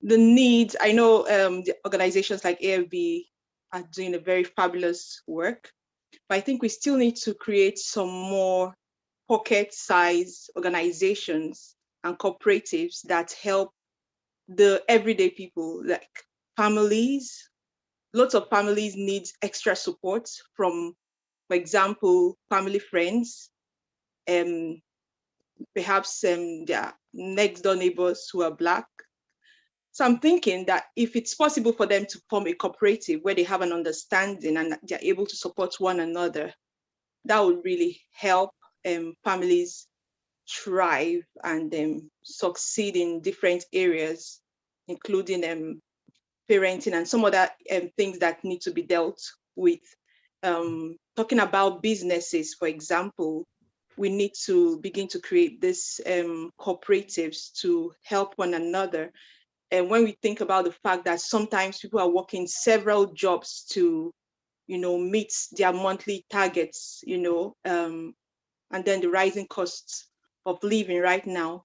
need. I know the organizations like AFB are doing a very fabulous work, but I think we still need to create some more pocket-sized organizations and cooperatives that help the everyday people, like families. Lots of families need extra support from, for example, family friends, perhaps their next door neighbors who are Black. So I'm thinking that if it's possible for them to form a cooperative where they have an understanding and they're able to support one another, that would really help families thrive and succeed in different areas, including parenting and some other things that need to be dealt with. Talking about businesses, for example, we need to begin to create these cooperatives to help one another. And when we think about the fact that sometimes people are working several jobs to, meet their monthly targets, and then the rising costs of living right now,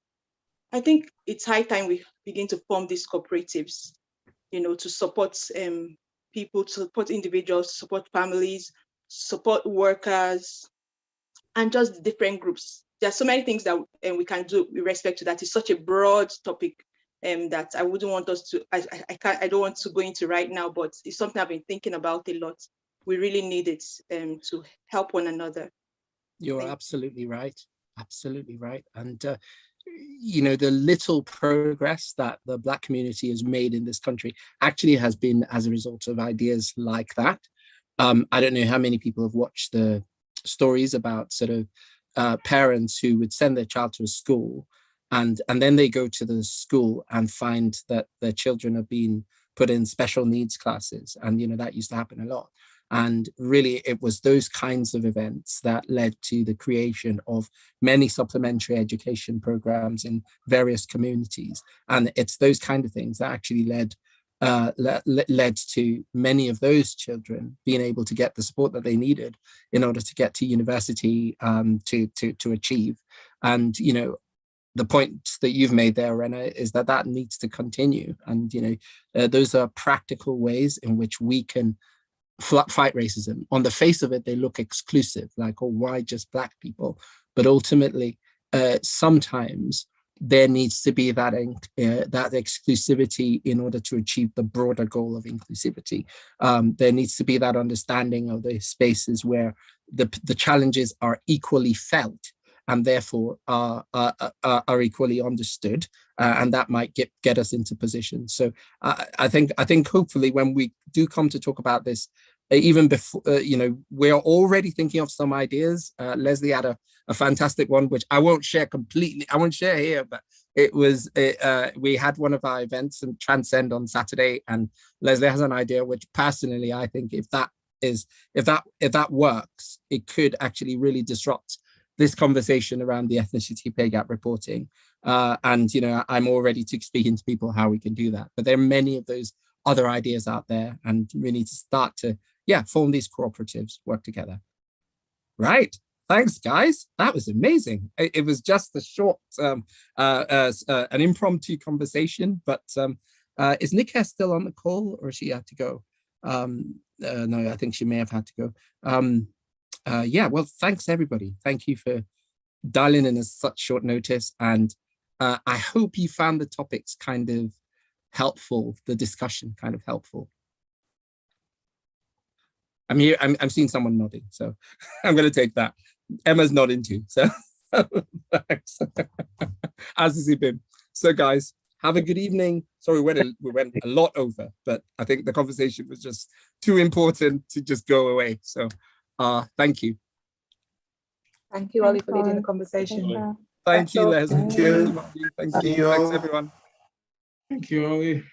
I think it's high time we begin to form these cooperatives, to support people, to support individuals, support families, support workers, and just different groups. There are so many things that we can do with respect to that. It's such a broad topic that I wouldn't want us to, I don't want to go into right now, but it's something I've been thinking about a lot. We really need it to help one another. You're absolutely right. Absolutely right. And, the little progress that the Black community has made in this country actually has been as a result of ideas like that. I don't know how many people have watched the stories about sort of parents who would send their child to a school and then they go to the school and find that their children are being put in special needs classes. And, that used to happen a lot. And really, it was those kinds of events that led to the creation of many supplementary education programs in various communities. And it's those kind of things that actually led to many of those children being able to get the support that they needed in order to get to university to achieve. And, the point that you've made there, Rena, is that needs to continue. And, those are practical ways in which we can fight racism. On the face of it, they look exclusive, like, oh, why just Black people? But ultimately, sometimes there needs to be that exclusivity in order to achieve the broader goal of inclusivity. There needs to be that understanding of the spaces where the challenges are equally felt and therefore are equally understood, and that might get us into position. So I think hopefully when we do come to talk about this, even before, we're already thinking of some ideas. Leslie had a fantastic one, which I won't share completely. I won't share here, but it was, we had one of our events in Transcend on Saturday, and Leslie has an idea, which personally, I think if that works, it could actually really disrupt this conversation around the ethnicity pay gap reporting. And, I'm already speaking to people how we can do that. But there are many of those other ideas out there, and we need to start to, form these cooperatives, work together. Right. Thanks, guys. That was amazing. It was just a short, an impromptu conversation, but is Nick still on the call, or she had to go? No, I think she may have had to go. Well, thanks everybody. Thank you for dialing in at such short notice. And I hope you found the topics kind of helpful, the discussion kind of helpful. I'm here, I'm seeing someone nodding, so I'm going to take that. Emma's nodding too, so thanks. As is Ibim. So guys, have a good evening. Sorry, we went a lot over, but I think the conversation was just too important to just go away. So thank you. Thank you, Ollie, for leading the conversation. Thank you, Les. Thank you. Thank you. Thanks, everyone. Thank you, Ollie.